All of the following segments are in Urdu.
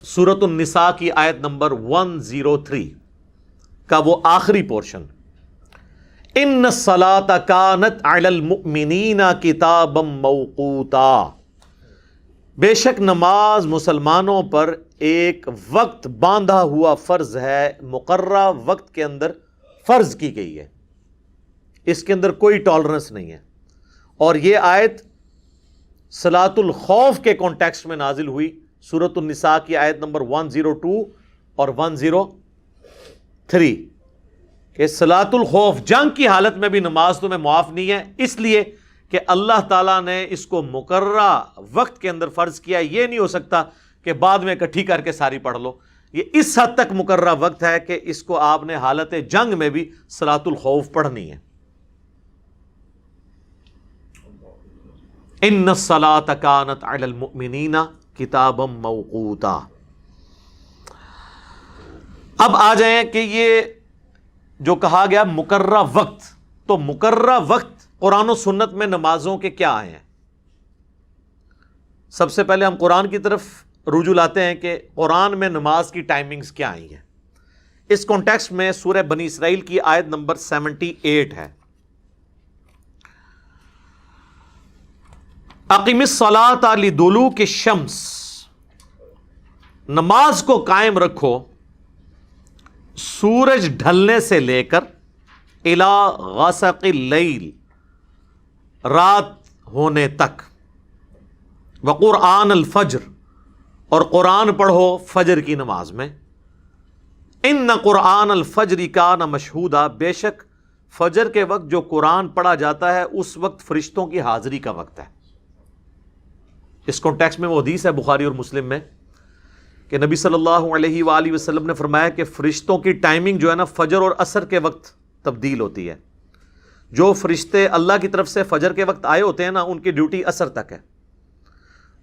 سورۃ النساء کی آیت نمبر 103 کا وہ آخری پورشن، ان الصلاۃ کانت علی المؤمنین کتابا موقوتا، بے شک نماز مسلمانوں پر ایک وقت باندھا ہوا فرض ہے، مقررہ وقت کے اندر فرض کی گئی ہے، اس کے اندر کوئی ٹالرنس نہیں ہے۔ اور یہ آیت صلاۃ الخوف کے کانٹیکسٹ میں نازل ہوئی، سورۃ النساء کی آیت نمبر 102 اور 103 کہ صلاۃ الخوف، جنگ کی حالت میں بھی نماز تمہیں معاف نہیں ہے، اس لیے کہ اللہ تعالیٰ نے اس کو مقررہ وقت کے اندر فرض کیا۔ یہ نہیں ہو سکتا کہ بعد میں اکٹھی کر کے ساری پڑھ لو، یہ اس حد تک مقررہ وقت ہے کہ اس کو آپ نے حالت جنگ میں بھی صلاۃ الخوف پڑھنی ہے۔ ان الصلاۃ کانت علی المؤمنین کتابا موقوتا۔ اب آ جائیں کہ یہ جو کہا گیا مقررہ وقت، تو مقررہ وقت قرآن و سنت میں نمازوں کے کیا آئے ہیں؟ سب سے پہلے ہم قرآن کی طرف رجوع لاتے ہیں کہ قرآن میں نماز کی ٹائمنگز کیا آئی ہیں۔ اس کانٹیکسٹ میں سورہ بنی اسرائیل کی آیت نمبر 78 ہے، اقیم الصلاۃ لدلوک الشمس، نماز کو قائم رکھو سورج ڈھلنے سے لے کر الی غسق اللیل، رات ہونے تک، وقرآن الفجر، اور قرآن پڑھو فجر کی نماز میں، ان قرآن الفجر کان مشہودا، بے شک فجر کے وقت جو قرآن پڑھا جاتا ہے اس وقت فرشتوں کی حاضری کا وقت ہے۔ اس کانٹیکسٹ میں وہ حدیث ہے بخاری اور مسلم میں کہ نبی صلی اللہ علیہ وآلہ وسلم نے فرمایا کہ فرشتوں کی ٹائمنگ جو ہے نا فجر اور عصر کے وقت تبدیل ہوتی ہے۔ جو فرشتے اللہ کی طرف سے فجر کے وقت آئے ہوتے ہیں نا، ان کی ڈیوٹی عصر تک ہے،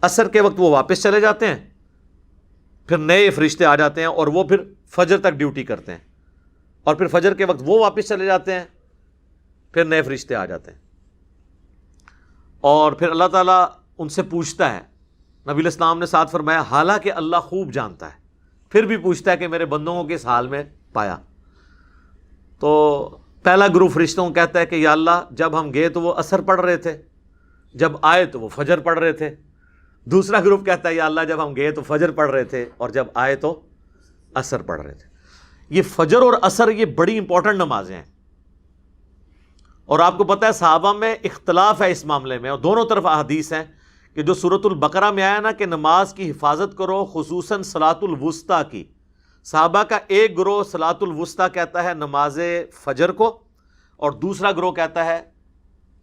عصر کے وقت وہ واپس چلے جاتے ہیں، پھر نئے فرشتے آ جاتے ہیں اور وہ پھر فجر تک ڈیوٹی کرتے ہیں، اور پھر فجر کے وقت وہ واپس چلے جاتے ہیں، پھر نئے فرشتے آ جاتے ہیں، اور پھر اللہ تعالیٰ ان سے پوچھتا ہے۔ نبی علیہ السلام نے ساتھ فرمایا حالانکہ اللہ خوب جانتا ہے، پھر بھی پوچھتا ہے کہ میرے بندوں کو کس حال میں پایا؟ تو پہلا گروپ فرشتوں کو کہتا ہے کہ یا اللہ جب ہم گئے تو وہ عصر پڑھ رہے تھے، جب آئے تو وہ فجر پڑھ رہے تھے۔ دوسرا گروپ کہتا ہے یا اللہ جب ہم گئے تو فجر پڑھ رہے تھے اور جب آئے تو عصر پڑھ رہے تھے۔ یہ فجر اور عصر یہ بڑی امپورٹنٹ نمازیں ہیں، اور آپ کو پتہ ہے صحابہ میں اختلاف ہے اس معاملے میں، اور دونوں طرف احادیث ہیں کہ جو سورۃ البقرہ میں آیا نا کہ نماز کی حفاظت کرو خصوصاً صلاۃ الوسطیٰ کی، صحابہ کا ایک گروہ صلاۃ الوسطیٰ کہتا ہے نماز فجر کو، اور دوسرا گروہ کہتا ہے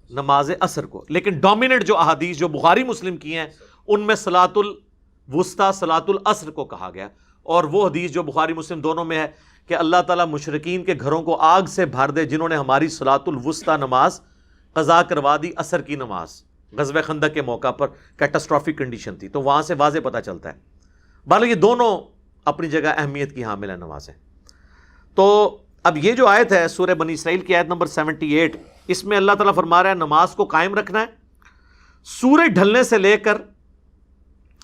نماز عصر کو، لیکن ڈومیننٹ جو احادیث جو بخاری مسلم کی ہیں ان میں صلاۃ الوسطیٰ صلاۃ العصر کو کہا گیا، اور وہ حدیث جو بخاری مسلم دونوں میں ہے کہ اللہ تعالیٰ مشرکین کے گھروں کو آگ سے بھر دے جنہوں نے ہماری صلاۃ الوسطیٰ نماز قضا کروا دی، عصر کی نماز غزوہ خندق کے موقع پر کیٹاسٹرافک کنڈیشن تھی، تو وہاں سے واضح پتہ چلتا ہے۔ بہرحال یہ دونوں اپنی جگہ اہمیت کی حامل ہیں نمازیں۔ تو اب یہ جو آیت ہے سورہ بنی اسرائیل کی آیت نمبر 78، اس میں اللہ تعالیٰ فرما رہا ہے نماز کو قائم رکھنا ہے سورج ڈھلنے سے لے کر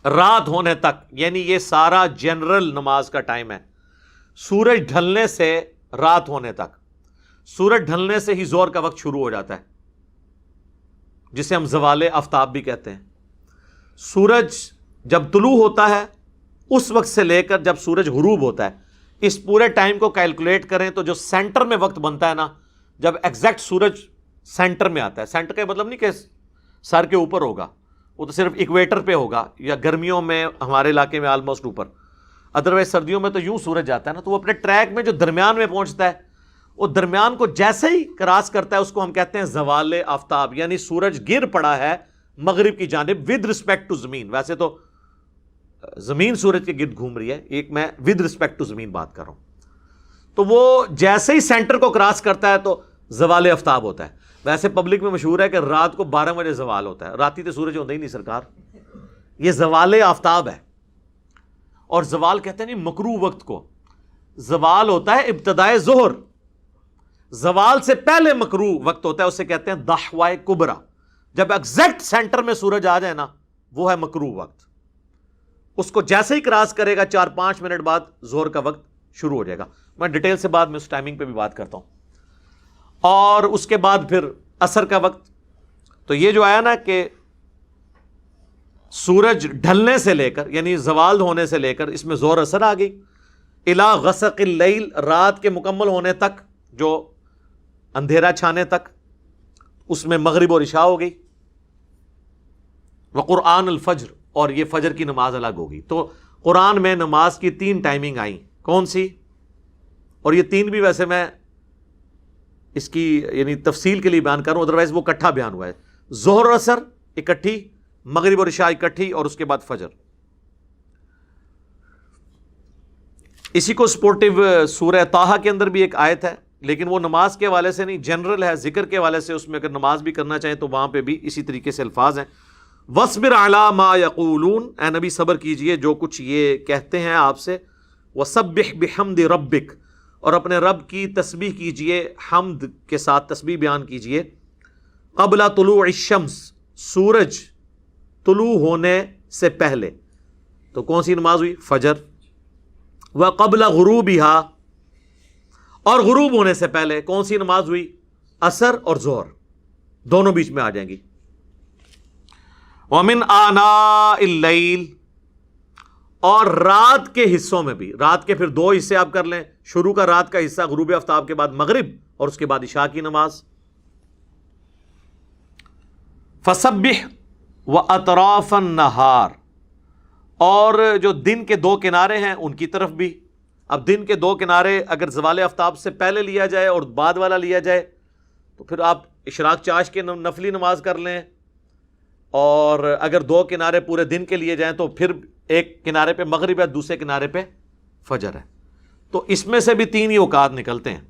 رات ہونے تک، یعنی یہ سارا جنرل نماز کا ٹائم ہے، سورج ڈھلنے سے رات ہونے تک۔ سورج ڈھلنے سے ہی زور کا وقت شروع ہو جاتا ہے جسے ہم زوال آفتاب بھی کہتے ہیں۔ سورج جب طلوع ہوتا ہے اس وقت سے لے کر جب سورج غروب ہوتا ہے، اس پورے ٹائم کو کیلکولیٹ کریں تو جو سینٹر میں وقت بنتا ہے نا، جب ایگزیکٹ سورج سینٹر میں آتا ہے، سینٹر کا مطلب نہیں کہ سر کے اوپر ہوگا، وہ تو صرف ایکویٹر پہ ہوگا، یا گرمیوں میں ہمارے علاقے میں آلموسٹ اوپر، ادروائز سردیوں میں تو یوں سورج جاتا ہے نا، تو وہ اپنے ٹریک میں جو درمیان میں پہنچتا ہے، وہ درمیان کو جیسے ہی کراس کرتا ہے اس کو ہم کہتے ہیں زوال آفتاب، یعنی سورج گر پڑا ہے مغرب کی جانب ود رسپیکٹ ٹو زمین۔ ویسے تو زمین سورج کے گرد گھوم رہی ہے، ایک میں ود رسپیکٹ ٹو زمین بات کر رہا ہوں، تو وہ جیسے ہی سینٹر کو کراس کرتا ہے تو زوال آفتاب ہوتا ہے۔ ویسے پبلک میں مشہور ہے کہ رات کو 12 بجے زوال ہوتا ہے، راتی تو سورج ہوتا ہی نہیں سرکار، یہ زوال آفتاب ہے۔ اور زوال کہتے ہیں نہیں مکروہ وقت کو، زوال ہوتا ہے ابتدائے ظہر، زوال سے پہلے مکروہ وقت ہوتا ہے، اسے کہتے ہیں دحوائے کبرا، جب ایگزیکٹ سینٹر میں سورج آ جائے نا وہ ہے مکروہ وقت۔ اس کو جیسے ہی کراس کرے گا 4-5 منٹ بعد ظہر کا وقت شروع ہو جائے گا. میں ڈیٹیل سے بعد میں اس ٹائمنگ پہ بھی بات کرتا ہوں. اور اس کے بعد پھر عصر کا وقت. تو یہ جو آیا نا کہ سورج ڈھلنے سے لے کر یعنی زوال ہونے سے لے کر اس میں ظہر عصر آ گئی. الا غسق اللیل رات کے مکمل ہونے تک جو اندھیرا چھانے تک اس میں مغرب اور عشاء ہو گئی. وقرآن الفجر اور یہ فجر کی نماز الگ ہوگی. تو قرآن میں نماز کی 3 ٹائمنگ آئیں. کون سی؟ اور یہ 3 بھی ویسے میں اس کی یعنی تفصیل کے لیے بیان کروں ادروائز وہ اکٹھا بیان ہوا ہے. ظہر عصر اکٹھی، مغرب اور عشاء اکٹھی، اور اس کے بعد فجر. اسی کو سپورٹیو سورہ طٰہٰ کے اندر بھی ایک آیت ہے لیکن وہ نماز کے حوالے سے نہیں، جنرل ہے، ذکر کے حوالے سے. اس میں اگر نماز بھی کرنا چاہیں تو وہاں پہ بھی اسی طریقے سے الفاظ ہیں. وَاصْبِرْ عَلَىٰ مَا يَقُولُونَ، اے نبی صبر کیجئے جو کچھ یہ کہتے ہیں آپ سے. وَسَبِّحْ بِحَمْدِ رَبِّكَ، اور اپنے رب کی تسبیح کیجئے، حمد کے ساتھ تسبیح بیان کیجئے. قبل طلوع الشمس، سورج طلوع ہونے سے پہلے. تو کون سی نماز ہوئی؟ فجر. وقبل غروبها، اور غروب ہونے سے پہلے کون سی نماز ہوئی؟ عصر اور ظہر، دونوں بیچ میں آ جائیں گی. ومن آناء اللیل، اور رات کے حصوں میں بھی. رات کے پھر 2 حصے آپ کر لیں. شروع کا رات کا حصہ غروب آفتاب کے بعد مغرب، اور اس کے بعد عشاء کی نماز. فسبح واطراف النہار، اور جو دن کے 2 کنارے ہیں ان کی طرف بھی. اب دن کے 2 کنارے اگر زوال آفتاب سے پہلے لیا جائے اور بعد والا لیا جائے تو پھر آپ اشراق چاش کے نفلی نماز کر لیں. اور اگر 2 کنارے پورے دن کے لیے جائیں تو پھر ایک کنارے پہ مغرب ہے، دوسرے کنارے پہ فجر ہے. تو اس میں سے بھی 3 ہی اوقات نکلتے ہیں.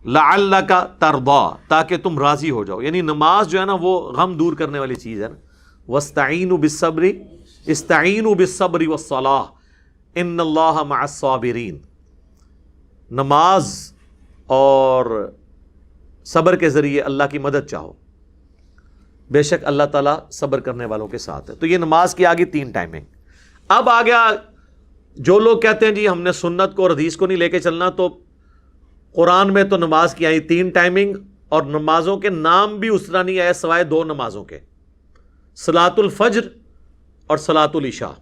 لعلک ترضی، تاکہ تم راضی ہو جاؤ. یعنی نماز جو ہے نا وہ غم دور کرنے والی چیز ہے نا. واستعینوا بالصبر، استعینوا بالصبر والصلاۃ ان اللہ مع الصابرین. نماز اور صبر کے ذریعے اللہ کی مدد چاہو، بے شک اللہ تعالیٰ صبر کرنے والوں کے ساتھ ہے. تو یہ نماز کی آگے 3 ٹائمنگ. اب آ گیا جو لوگ کہتے ہیں جی ہم نے سنت کو اور حدیث کو نہیں لے کے چلنا، تو قرآن میں تو نماز کی آئی 3 ٹائمنگ، اور نمازوں کے نام بھی اس طرح نہیں آئے سوائے 2 نمازوں کے، صلاۃ الفجر اور صلاۃ العشاء.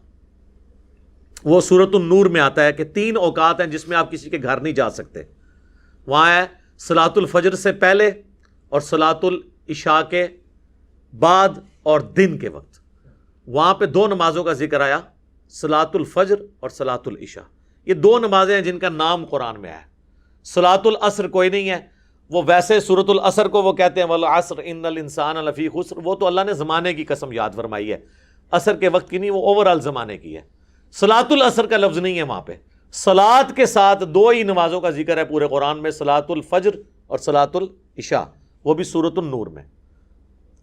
وہ سورۃ النور میں آتا ہے کہ 3 اوقات ہیں جس میں آپ کسی کے گھر نہیں جا سکتے. وہاں ہے صلاۃ الفجر سے پہلے اور صلاۃ العشاء کے بعد اور دن کے وقت. وہاں پہ 2 نمازوں کا ذکر آیا، صلاۃ الفجر اور صلاۃ العشاء. یہ 2 نمازیں ہیں جن کا نام قرآن میں ہے. صلاۃ العصر کوئی نہیں ہے. وہ ویسے سورۃ العصر کو وہ کہتے ہیں والعصر ان الانسان لفی خسر، وہ تو اللہ نے زمانے کی قسم یاد فرمائی ہے، عصر کے وقت کی نہیں، وہ اوور آل زمانے کی ہے. صلاۃ العصر کا لفظ نہیں ہے وہاں پہ. صلاۃ کے ساتھ 2 ہی نمازوں کا ذکر ہے پورے قرآن میں، صلاۃ الفجر اور صلاۃ العشاء، وہ بھی سورۃ النور میں.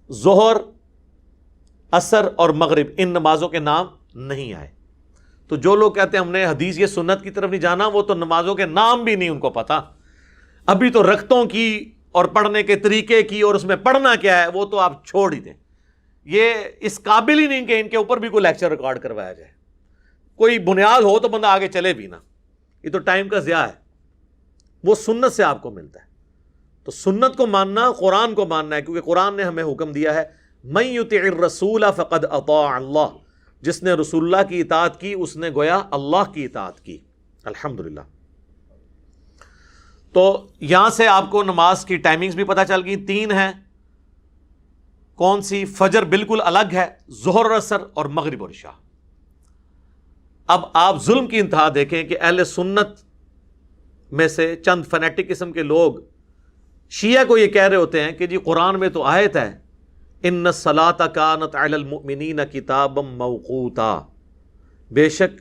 ظہر، عصر اور مغرب ان نمازوں کے نام نہیں آئے. تو جو لوگ کہتے ہیں ہم نے حدیث یہ سنت کی طرف نہیں جانا، وہ تو نمازوں کے نام بھی نہیں ان کو پتا. ابھی تو رکعتوں کی اور پڑھنے کے طریقے کی اور اس میں پڑھنا کیا ہے وہ تو آپ چھوڑ ہی دیں. یہ اس قابل ہی نہیں کہ ان کے اوپر بھی کوئی لیکچر ریکارڈ کروایا جائے. کوئی بنیاد ہو تو بندہ آگے چلے بھی نا. یہ تو ٹائم کا ضیاع ہے. وہ سنت سے آپ کو ملتا ہے. تو سنت کو ماننا، قرآن کو ماننا ہے، کیونکہ قرآن نے ہمیں حکم دیا ہے من یطع الرسول فقد اطاع اللہ. جس نے رسول اللہ کی اطاعت کی اس نے گویا اللہ کی اطاعت کی. الحمدللہ. تو یہاں سے آپ کو نماز کی ٹائمنگز بھی پتہ چل گئی. 3 ہیں. کون سی؟ فجر بالکل الگ ہے، ظہر اور عصر اور مغرب اور عشاء. اب آپ ظلم کی انتہا دیکھیں کہ اہل سنت میں سے چند فنیٹک قسم کے لوگ شیعہ کو یہ کہہ رہے ہوتے ہیں کہ جی قرآن میں تو آیت ہے ان الصلاۃ کانت علی المؤمنین کتابا موقوتا، بے شک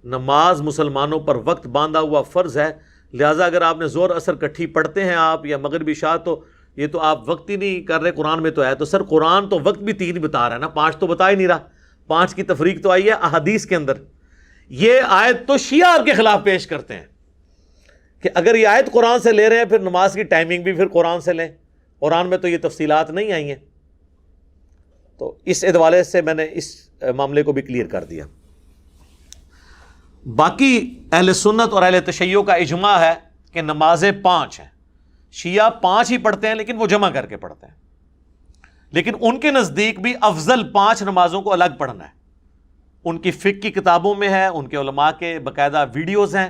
نماز مسلمانوں پر وقت باندھا ہوا فرض ہے، لہٰذا اگر آپ نے ظہر عصر کٹھی پڑھتے ہیں آپ یا مغرب عشاء تو یہ تو آپ وقت ہی نہیں کر رہے، قرآن میں تو ہے. تو سر قرآن تو وقت بھی 3 بتا رہا ہے نا، 5 تو بتا ہی نہیں رہا. 5 کی تفریق تو آئی ہے احادیث کے اندر. یہ آیت تو شیعہ آپ کے خلاف پیش کرتے ہیں کہ اگر یہ آیت قرآن سے لے رہے ہیں پھر نماز کی ٹائمنگ بھی پھر قرآن سے لیں. قرآن میں تو یہ تفصیلات نہیں آئی ہیں. تو اس ادوالے سے میں نے اس معاملے کو بھی کلیئر کر دیا. باقی اہل سنت اور اہل تشیع کا اجماع ہے کہ نمازیں 5 ہیں. شیعہ 5 ہی پڑھتے ہیں لیکن وہ جمع کر کے پڑھتے ہیں, لیکن ان کے نزدیک بھی افضل 5 نمازوں کو الگ پڑھنا ہے. ان کی فقہ کی کتابوں میں ہے, ان کے علماء کے باقاعدہ ویڈیوز ہیں,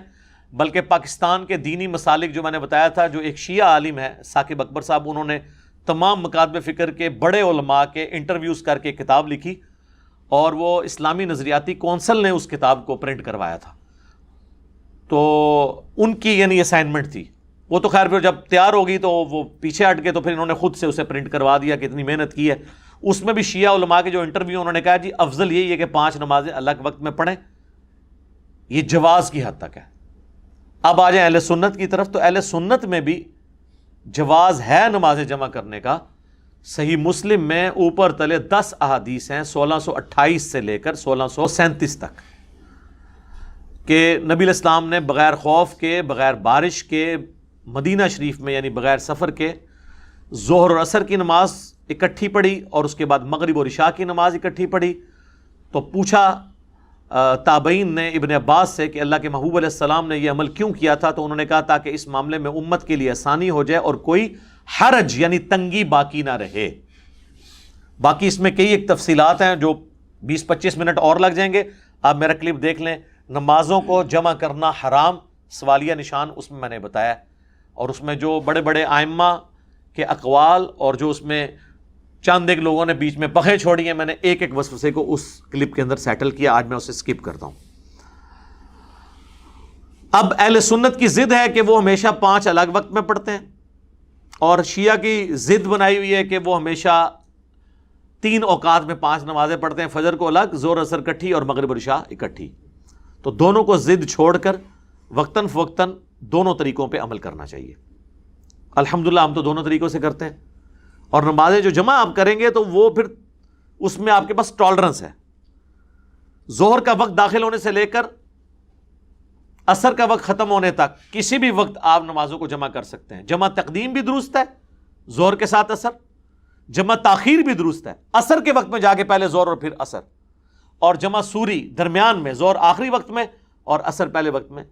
بلکہ پاکستان کے دینی مسالک جو میں نے بتایا تھا, جو ایک شیعہ عالم ہے ثاقب اکبر صاحب, انہوں نے تمام مکاتب فکر کے بڑے علماء کے انٹرویوز کر کے کتاب لکھی, اور وہ اسلامی نظریاتی کونسل نے اس کتاب کو پرنٹ کروایا تھا. تو ان کی یعنی اسائنمنٹ تھی, وہ تو خیر پھر جب تیار ہوگی تو وہ پیچھے ہٹ گئے, تو پھر انہوں نے خود سے اسے پرنٹ کروا دیا کہ اتنی محنت کی ہے. اس میں بھی شیعہ علماء کے جو انٹرویو, انہوں نے کہا جی افضل یہی ہے کہ 5 نمازیں الگ وقت میں پڑھیں, یہ جواز کی حد تک ہے. اب آ جائیں اہل سنت کی طرف, تو اہل سنت میں بھی جواز ہے نمازیں جمع کرنے کا. صحیح مسلم میں اوپر تلے 10 احادیث ہیں 1628 سے لے کر 1637 تک, کہ نبی الاسلام نے بغیر خوف کے, بغیر بارش کے, مدینہ شریف میں یعنی بغیر سفر کے ظہر اور عصر کی نماز اکٹھی پڑھی, اور اس کے بعد مغرب اور عشاء کی نماز اکٹھی پڑھی. تو پوچھا تابعین نے ابن عباس سے کہ اللہ کے محبوب علیہ السلام نے یہ عمل کیوں کیا تھا, تو انہوں نے کہا تاکہ اس معاملے میں امت کے لیے آسانی ہو جائے اور کوئی حرج یعنی تنگی باقی نہ رہے. باقی اس میں کئی ایک تفصیلات ہیں جو 20-25 منٹ اور لگ جائیں گے. آپ میرا کلپ دیکھ لیں, نمازوں کو جمع کرنا حرام, سوالیہ نشان اس میں نے بتایا, اور اس میں جو بڑے بڑے ائمہ کے اقوال اور جو اس میں چند ایک لوگوں نے بیچ میں پخے چھوڑی ہیں, میں نے ایک ایک وسوسے کو اس کلپ کے اندر سیٹل کیا. آج میں اسے سکپ کرتا ہوں. اب اہل سنت کی ضد ہے کہ وہ ہمیشہ 5 الگ وقت میں پڑھتے ہیں, اور شیعہ کی ضد بنائی ہوئی ہے کہ وہ ہمیشہ 3 اوقات میں 5 نمازیں پڑھتے ہیں, فجر کو الگ, ظہر اثر اکٹھی, اور مغرب اور عشاء اکٹھی. تو دونوں کو ضد چھوڑ کر وقتاً فوقتاً دونوں طریقوں پہ عمل کرنا چاہیے. الحمدللہ ہم تو دونوں طریقوں سے کرتے ہیں, اور نمازیں جو جمع آپ کریں گے تو وہ پھر اس میں آپ کے پاس ٹالرنس ہے. ظہر کا وقت داخل ہونے سے لے کر عصر کا وقت ختم ہونے تک کسی بھی وقت آپ نمازوں کو جمع کر سکتے ہیں. جمع تقدیم بھی درست ہے ظہر کے ساتھ عصر, جمع تاخیر بھی درست ہے عصر کے وقت میں جا کے پہلے ظہر اور پھر عصر, اور جمع سوری درمیان میں, ظہر آخری وقت میں اور عصر پہلے وقت میں,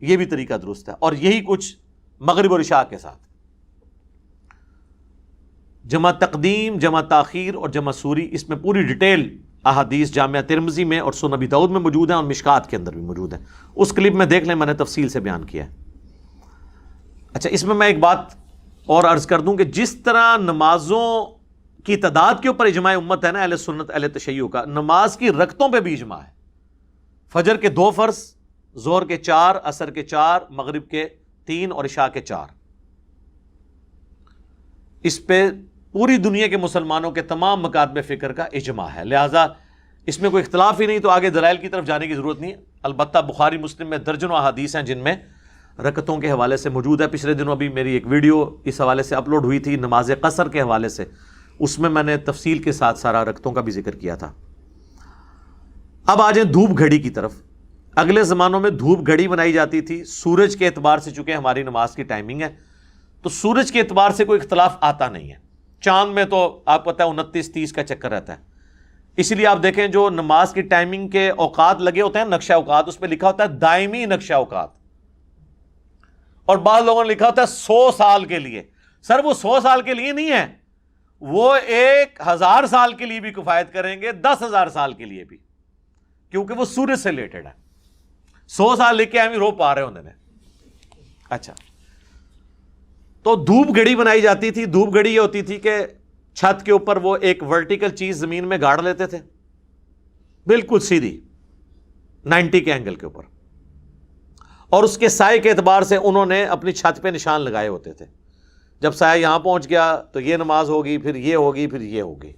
یہ بھی طریقہ درست ہے. اور یہی کچھ مغرب اور عشاء کے ساتھ, جمع تقدیم, جمع تاخیر اور جمع سوری, اس میں پوری ڈیٹیل احادیث جامعہ ترمذی میں اور سنن ابی داؤد میں موجود ہیں, اور مشکات کے اندر بھی موجود ہیں. اس کلپ میں دیکھ لیں, میں نے تفصیل سے بیان کیا ہے. اچھا, اس میں ایک بات اور عرض کر دوں کہ جس طرح نمازوں کی تعداد کے اوپر اجماع امت ہے نا اہل سنت اہل تشیع کا, نماز کی رکعتوں پہ بھی اجماع ہے. فجر کے 2 فرض, ظہر کے 4, عصر کے 4, مغرب کے 3 اور عشاء کے 4. اس پہ پوری دنیا کے مسلمانوں کے تمام مکاتب فکر کا اجماع ہے, لہٰذا اس میں کوئی اختلاف ہی نہیں. تو آگے دلائل کی طرف جانے کی ضرورت نہیں ہے. البتہ بخاری مسلم میں درجنوں احادیث ہیں جن میں رکعتوں کے حوالے سے موجود ہے. پچھلے دنوں ابھی میری ایک ویڈیو اس حوالے سے اپلوڈ ہوئی تھی نماز قصر کے حوالے سے, اس میں نے تفصیل کے ساتھ سارا رکعتوں کا بھی ذکر کیا تھا. اب آ جائیں دھوپ گھڑی کی طرف. اگلے زمانوں میں دھوپ گھڑی بنائی جاتی تھی سورج کے اعتبار سے, چونکہ ہماری نماز کی ٹائمنگ ہے تو سورج کے اعتبار سے کوئی اختلاف آتا نہیں ہے. چاند میں تو آپ پتہ ہے 29-30 کا چکر رہتا ہے, اس لیے آپ دیکھیں جو نماز کی ٹائمنگ کے اوقات لگے ہوتے ہیں, نقشہ اوقات, اس پہ لکھا ہوتا ہے دائمی نقشہ اوقات, اور بعض لوگوں نے لکھا ہوتا ہے 100 سال کے لیے. سر وہ 100 سال کے لیے نہیں ہے, وہ 1000 سال کے لیے بھی کفایت کریں گے, 10,000 سال کے لیے بھی, کیونکہ وہ سورج سے ریلیٹڈ ہے. 100 سال لکھ کے ہم رو پا رہے ہوتے ہیں. اچھا, تو دھوپ گھڑی بنائی جاتی تھی. دھوپ گھڑی یہ ہوتی تھی کہ چھت کے اوپر وہ ایک ورٹیکل چیز زمین میں گاڑ لیتے تھے, بالکل سیدھی 90 کے اینگل کے اوپر, اور اس کے سائے کے اعتبار سے انہوں نے اپنی چھت پہ نشان لگائے ہوتے تھے. جب سایہ یہاں پہنچ گیا تو یہ نماز ہوگی, پھر یہ ہوگی, پھر یہ ہوگی.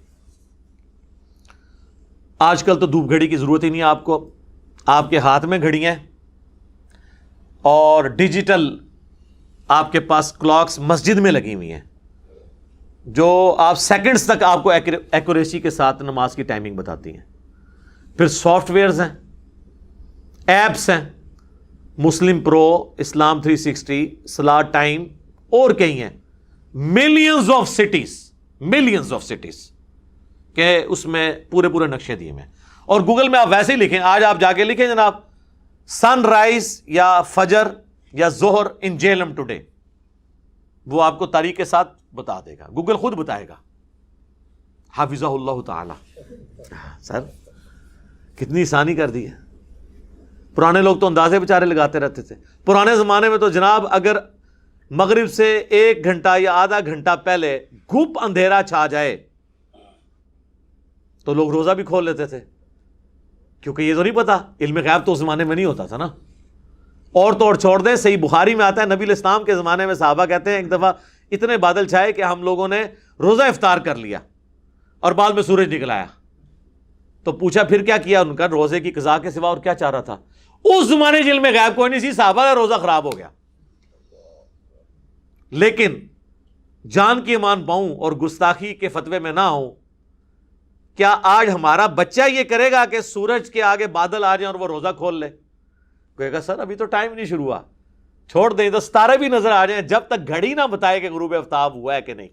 آج کل تو دھوپ گھڑی کی ضرورت ہی نہیں آپ کو, آپ کے ہاتھ میں گھڑیاں ہیں, اور ڈیجیٹل آپ کے پاس کلاکس مسجد میں لگی ہوئی ہیں جو آپ سیکنڈز تک آپ کو ایکوریسی کے ساتھ نماز کی ٹائمنگ بتاتی ہیں. پھر سافٹ ویئرز ہیں, ایپس ہیں, مسلم پرو, اسلام 360, صلاۃ ٹائم, اور کئی ہیں. ملینز آف سٹیز کہ اس میں پورے پورے نقشے دیے ہیں. اور گوگل میں آپ ویسے ہی لکھیں, آج آپ جا کے لکھیں جناب سن رائز یا فجر یا ظہر ان جہلم ٹوڈے, وہ آپ کو تاریخ کے ساتھ بتا دے گا, گوگل خود بتائے گا. حافظہ اللہ تعالی. سر کتنی آسانی کر دی ہے. پرانے لوگ تو اندازے بیچارے لگاتے رہتے تھے. پرانے زمانے میں تو جناب اگر مغرب سے 1 گھنٹہ یا آدھا گھنٹہ پہلے گھوپ اندھیرا چھا جائے تو لوگ روزہ بھی کھول لیتے تھے, کیونکہ یہ تو نہیں پتا, علم غیب تو اس زمانے میں نہیں ہوتا تھا نا. اور تو اور چھوڑ دیں, صحیح بخاری میں آتا ہے نبی الاسلام کے زمانے میں صحابہ کہتے ہیں ایک دفعہ اتنے بادل چھائے کہ ہم لوگوں نے روزہ افطار کر لیا اور بعد میں سورج نکل آیا. تو پوچھا پھر کیا کیا ان کا, روزے کی قضا کے سوا اور کیا چاہ رہا تھا. اس زمانے علم غیب کوئی نہیں سی, صحابہ کا روزہ خراب ہو گیا. لیکن جان کی ایمان پاؤں اور گستاخی کے فتوے میں نہ ہوں, کیا آج ہمارا بچہ یہ کرے گا کہ سورج کے آگے بادل آ جائیں اور وہ روزہ کھول لے؟ کہے گا سر ابھی تو ٹائم نہیں شروع ہوا, چھوڑ دیں تو ستارے بھی نظر آ جائیں, جب تک گھڑی نہ بتائے کہ غروب آفتاب ہوا ہے کہ نہیں.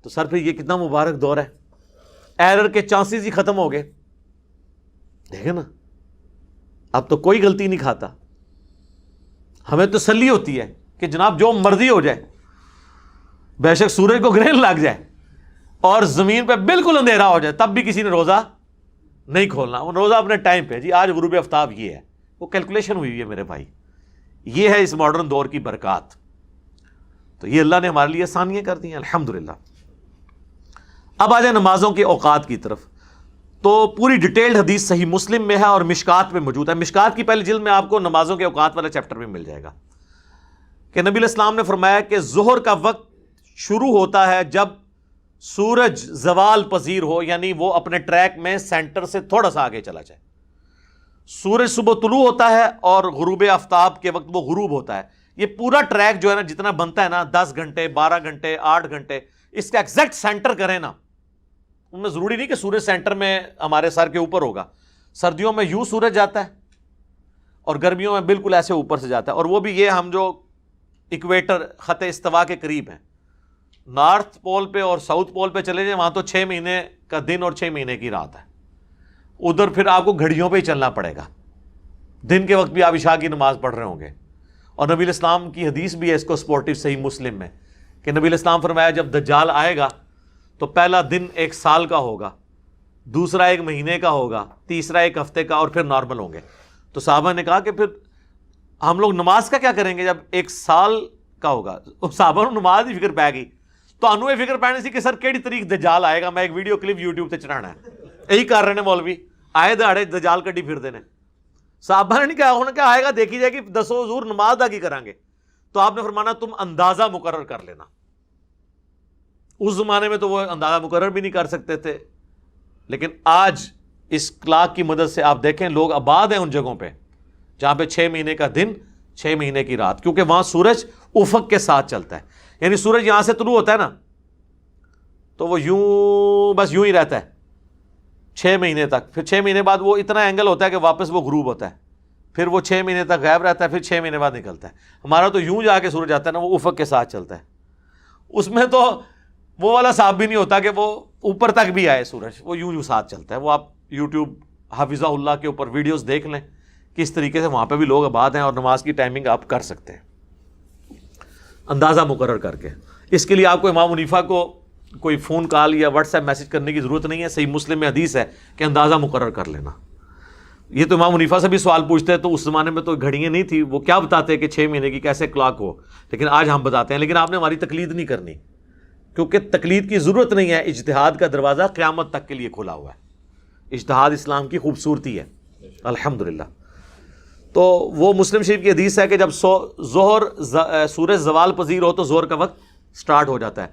تو سر پھر یہ کتنا مبارک دور ہے, ایرر کے چانسز ہی ختم ہو گئے. دیکھیں نا, اب تو کوئی غلطی نہیں کھاتا. ہمیں تسلی ہوتی ہے کہ جناب جو مرضی ہو جائے, بے شک سورج کو گرہن لگ جائے اور زمین پہ بالکل اندھیرا ہو جائے, تب بھی کسی نے روزہ نہیں کھولنا. وہ روزہ اپنے ٹائم پہ, جی آج غروب آفتاب یہ ہے, وہ کیلکولیشن ہوئی ہے میرے بھائی. یہ ہے اس ماڈرن دور کی برکات. تو یہ اللہ نے ہمارے لیے آسانیاں کر دی ہیں الحمدللہ. اب آ جائیں نمازوں کے اوقات کی طرف. تو پوری ڈیٹیلڈ حدیث صحیح مسلم میں ہے اور مشکات میں موجود ہے. مشکات کی پہلی جلد میں آپ کو نمازوں کے اوقات والا چیپٹر بھی مل جائے گا کہ نبی علیہ السلام نے فرمایا کہ ظہر کا وقت شروع ہوتا ہے جب سورج زوال پذیر ہو, یعنی وہ اپنے ٹریک میں سینٹر سے تھوڑا سا آگے چلا جائے. سورج صبح طلوع ہوتا ہے اور غروب آفتاب کے وقت وہ غروب ہوتا ہے. یہ پورا ٹریک جو ہے نا جتنا بنتا ہے نا 10 گھنٹے 12 گھنٹے 8 گھنٹے, اس کا ایگزیکٹ سینٹر کریں نا. ان میں ضروری نہیں کہ سورج سینٹر میں ہمارے سر کے اوپر ہوگا. سردیوں میں یوں سورج جاتا ہے اور گرمیوں میں بالکل ایسے اوپر سے جاتا ہے. اور وہ بھی یہ ہم جو اکویٹر خط استوا کے قریب ہیں, نارتھ پول پہ اور ساؤتھ پول پہ چلے جائیں, وہاں تو 6 مہینے کا دن اور 6 مہینے کی رات ہے. ادھر پھر آپ کو گھڑیوں پہ ہی چلنا پڑے گا. دن کے وقت بھی آپ عشاء کی نماز پڑھ رہے ہوں گے. اور نبی علیہ السلام کی حدیث بھی ہے اس کو سپورٹو صحیح مسلم میں کہ نبی علیہ السلام فرمایا جب دجال آئے گا تو پہلا دن 1 سال کا ہوگا, دوسرا 1 مہینے کا ہوگا, تیسرا 1 ہفتے کا, اور پھر نارمل ہوں گے. تو صحابہ نے کہا کہ پھر ہم لوگ نماز کا کیا کریں گے جب 1 سال کا ہوگا؟ صحابہ نے نماز ہی فکر پی گئی. تو انویں فکر پینے سی کہ سر کیڑی طریق دجال آئے گا, میں ایک ویڈیو کلپ یوٹیوب تے چڑھانا ہے. یہی کر رہے ہیں مولوی, آئے دہاڑے دجال کڈی پھرتے ہیں. صحابہ نے نہیں کہا انہوں نے کہا آئے گا دیکھی جائے گی, دسو حضور نماز ادا کی کریں گے. تو آپ نے فرمانا تم اندازہ مقرر کر لینا. اس زمانے میں تو وہ اندازہ مقرر بھی نہیں کر سکتے تھے, لیکن آج اس کلاک کی مدد سے آپ دیکھیں لوگ آباد ہیں ان جگہوں پہ جہاں پہ 6 مہینے کا دن 6 مہینے کی رات, کیونکہ وہاں سورج افق کے ساتھ چلتا ہے. یعنی سورج یہاں سے طلوع ہوتا ہے نا تو وہ یوں بس یوں ہی رہتا ہے 6 مہینے تک. پھر 6 مہینے بعد وہ اتنا اینگل ہوتا ہے کہ واپس وہ غروب ہوتا ہے. پھر وہ 6 مہینے تک غائب رہتا ہے, پھر 6 مہینے بعد نکلتا ہے. ہمارا تو یوں جا کے سورج آتا ہے نا, وہ افق کے ساتھ چلتا ہے. اس میں تو وہ والا صاحب بھی نہیں ہوتا کہ وہ اوپر تک بھی آئے سورج, وہ یوں یوں ساتھ چلتا ہے. وہ آپ یوٹیوب حافظہ اللہ کے اوپر ویڈیوز دیکھ لیں کس طریقے سے وہاں پہ بھی لوگ آباد ہیں, اور نماز کی ٹائمنگ آپ کر سکتے ہیں اندازہ مقرر کر کے. اس کے لیے آپ کو امام حنیفہ کو کوئی فون کال یا واٹس ایپ میسج کرنے کی ضرورت نہیں ہے. صحیح مسلم میں حدیث ہے کہ اندازہ مقرر کر لینا. یہ تو امام حنیفہ سے بھی سوال پوچھتے ہیں, تو اس زمانے میں تو گھڑیاں نہیں تھی, وہ کیا بتاتے کہ 6 مہینے کی کیسے کلاک ہو, لیکن آج ہم بتاتے ہیں. لیکن آپ نے ہماری تقلید نہیں کرنی, کیونکہ تقلید کی ضرورت نہیں ہے. اجتہاد کا دروازہ قیامت تک کے لیے کھلا ہوا ہے. اجتہاد اسلام کی خوبصورتی ہے الحمدللہ. تو وہ مسلم شریف کی حدیث ہے کہ جب ظہر سورج زوال پذیر ہو تو ظہر کا وقت سٹارٹ ہو جاتا ہے,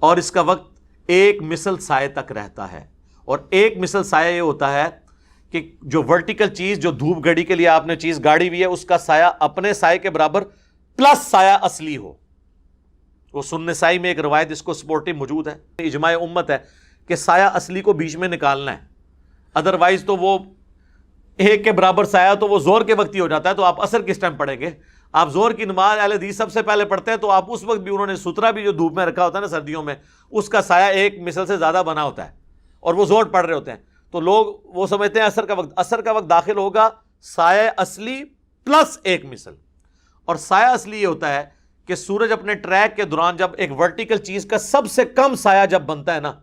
اور اس کا وقت 1 مثل سائے تک رہتا ہے. اور 1 مثل سایہ یہ ہوتا ہے کہ جو ورٹیکل چیز, جو دھوپ گھڑی کے لیے آپ نے چیز گاڑی ہوئی ہے, اس کا سایہ اپنے سائے کے برابر پلس سایہ اصلی ہو. وہ سنن نسائی میں ایک روایت اس کو سپورٹو موجود ہے, اجماع امت ہے کہ سایہ اصلی کو بیچ میں نکالنا ہے. ادروائز تو وہ 1 کے برابر سایہ تو وہ زور کے وقت ہی ہو جاتا ہے. تو آپ اثر کس ٹائم پڑھیں گے؟ آپ زور کی نماز اہل حدیث سب سے پہلے پڑھتے ہیں, تو آپ اس وقت بھی انہوں نے سترہ بھی جو دھوپ میں رکھا ہوتا ہے نا سردیوں میں, اس کا سایہ 1 مثل سے زیادہ بنا ہوتا ہے, اور وہ زور پڑھ رہے ہوتے ہیں، تو لوگ وہ سمجھتے ہیں عصر کا وقت داخل ہوگا سایہ اصلی پلس ایک مثل. اور سایہ اصلی یہ ہوتا ہے کہ سورج اپنے ٹریک کے دوران جب ایک ورٹیکل چیز کا سب سے کم سایہ جب بنتا ہے نا،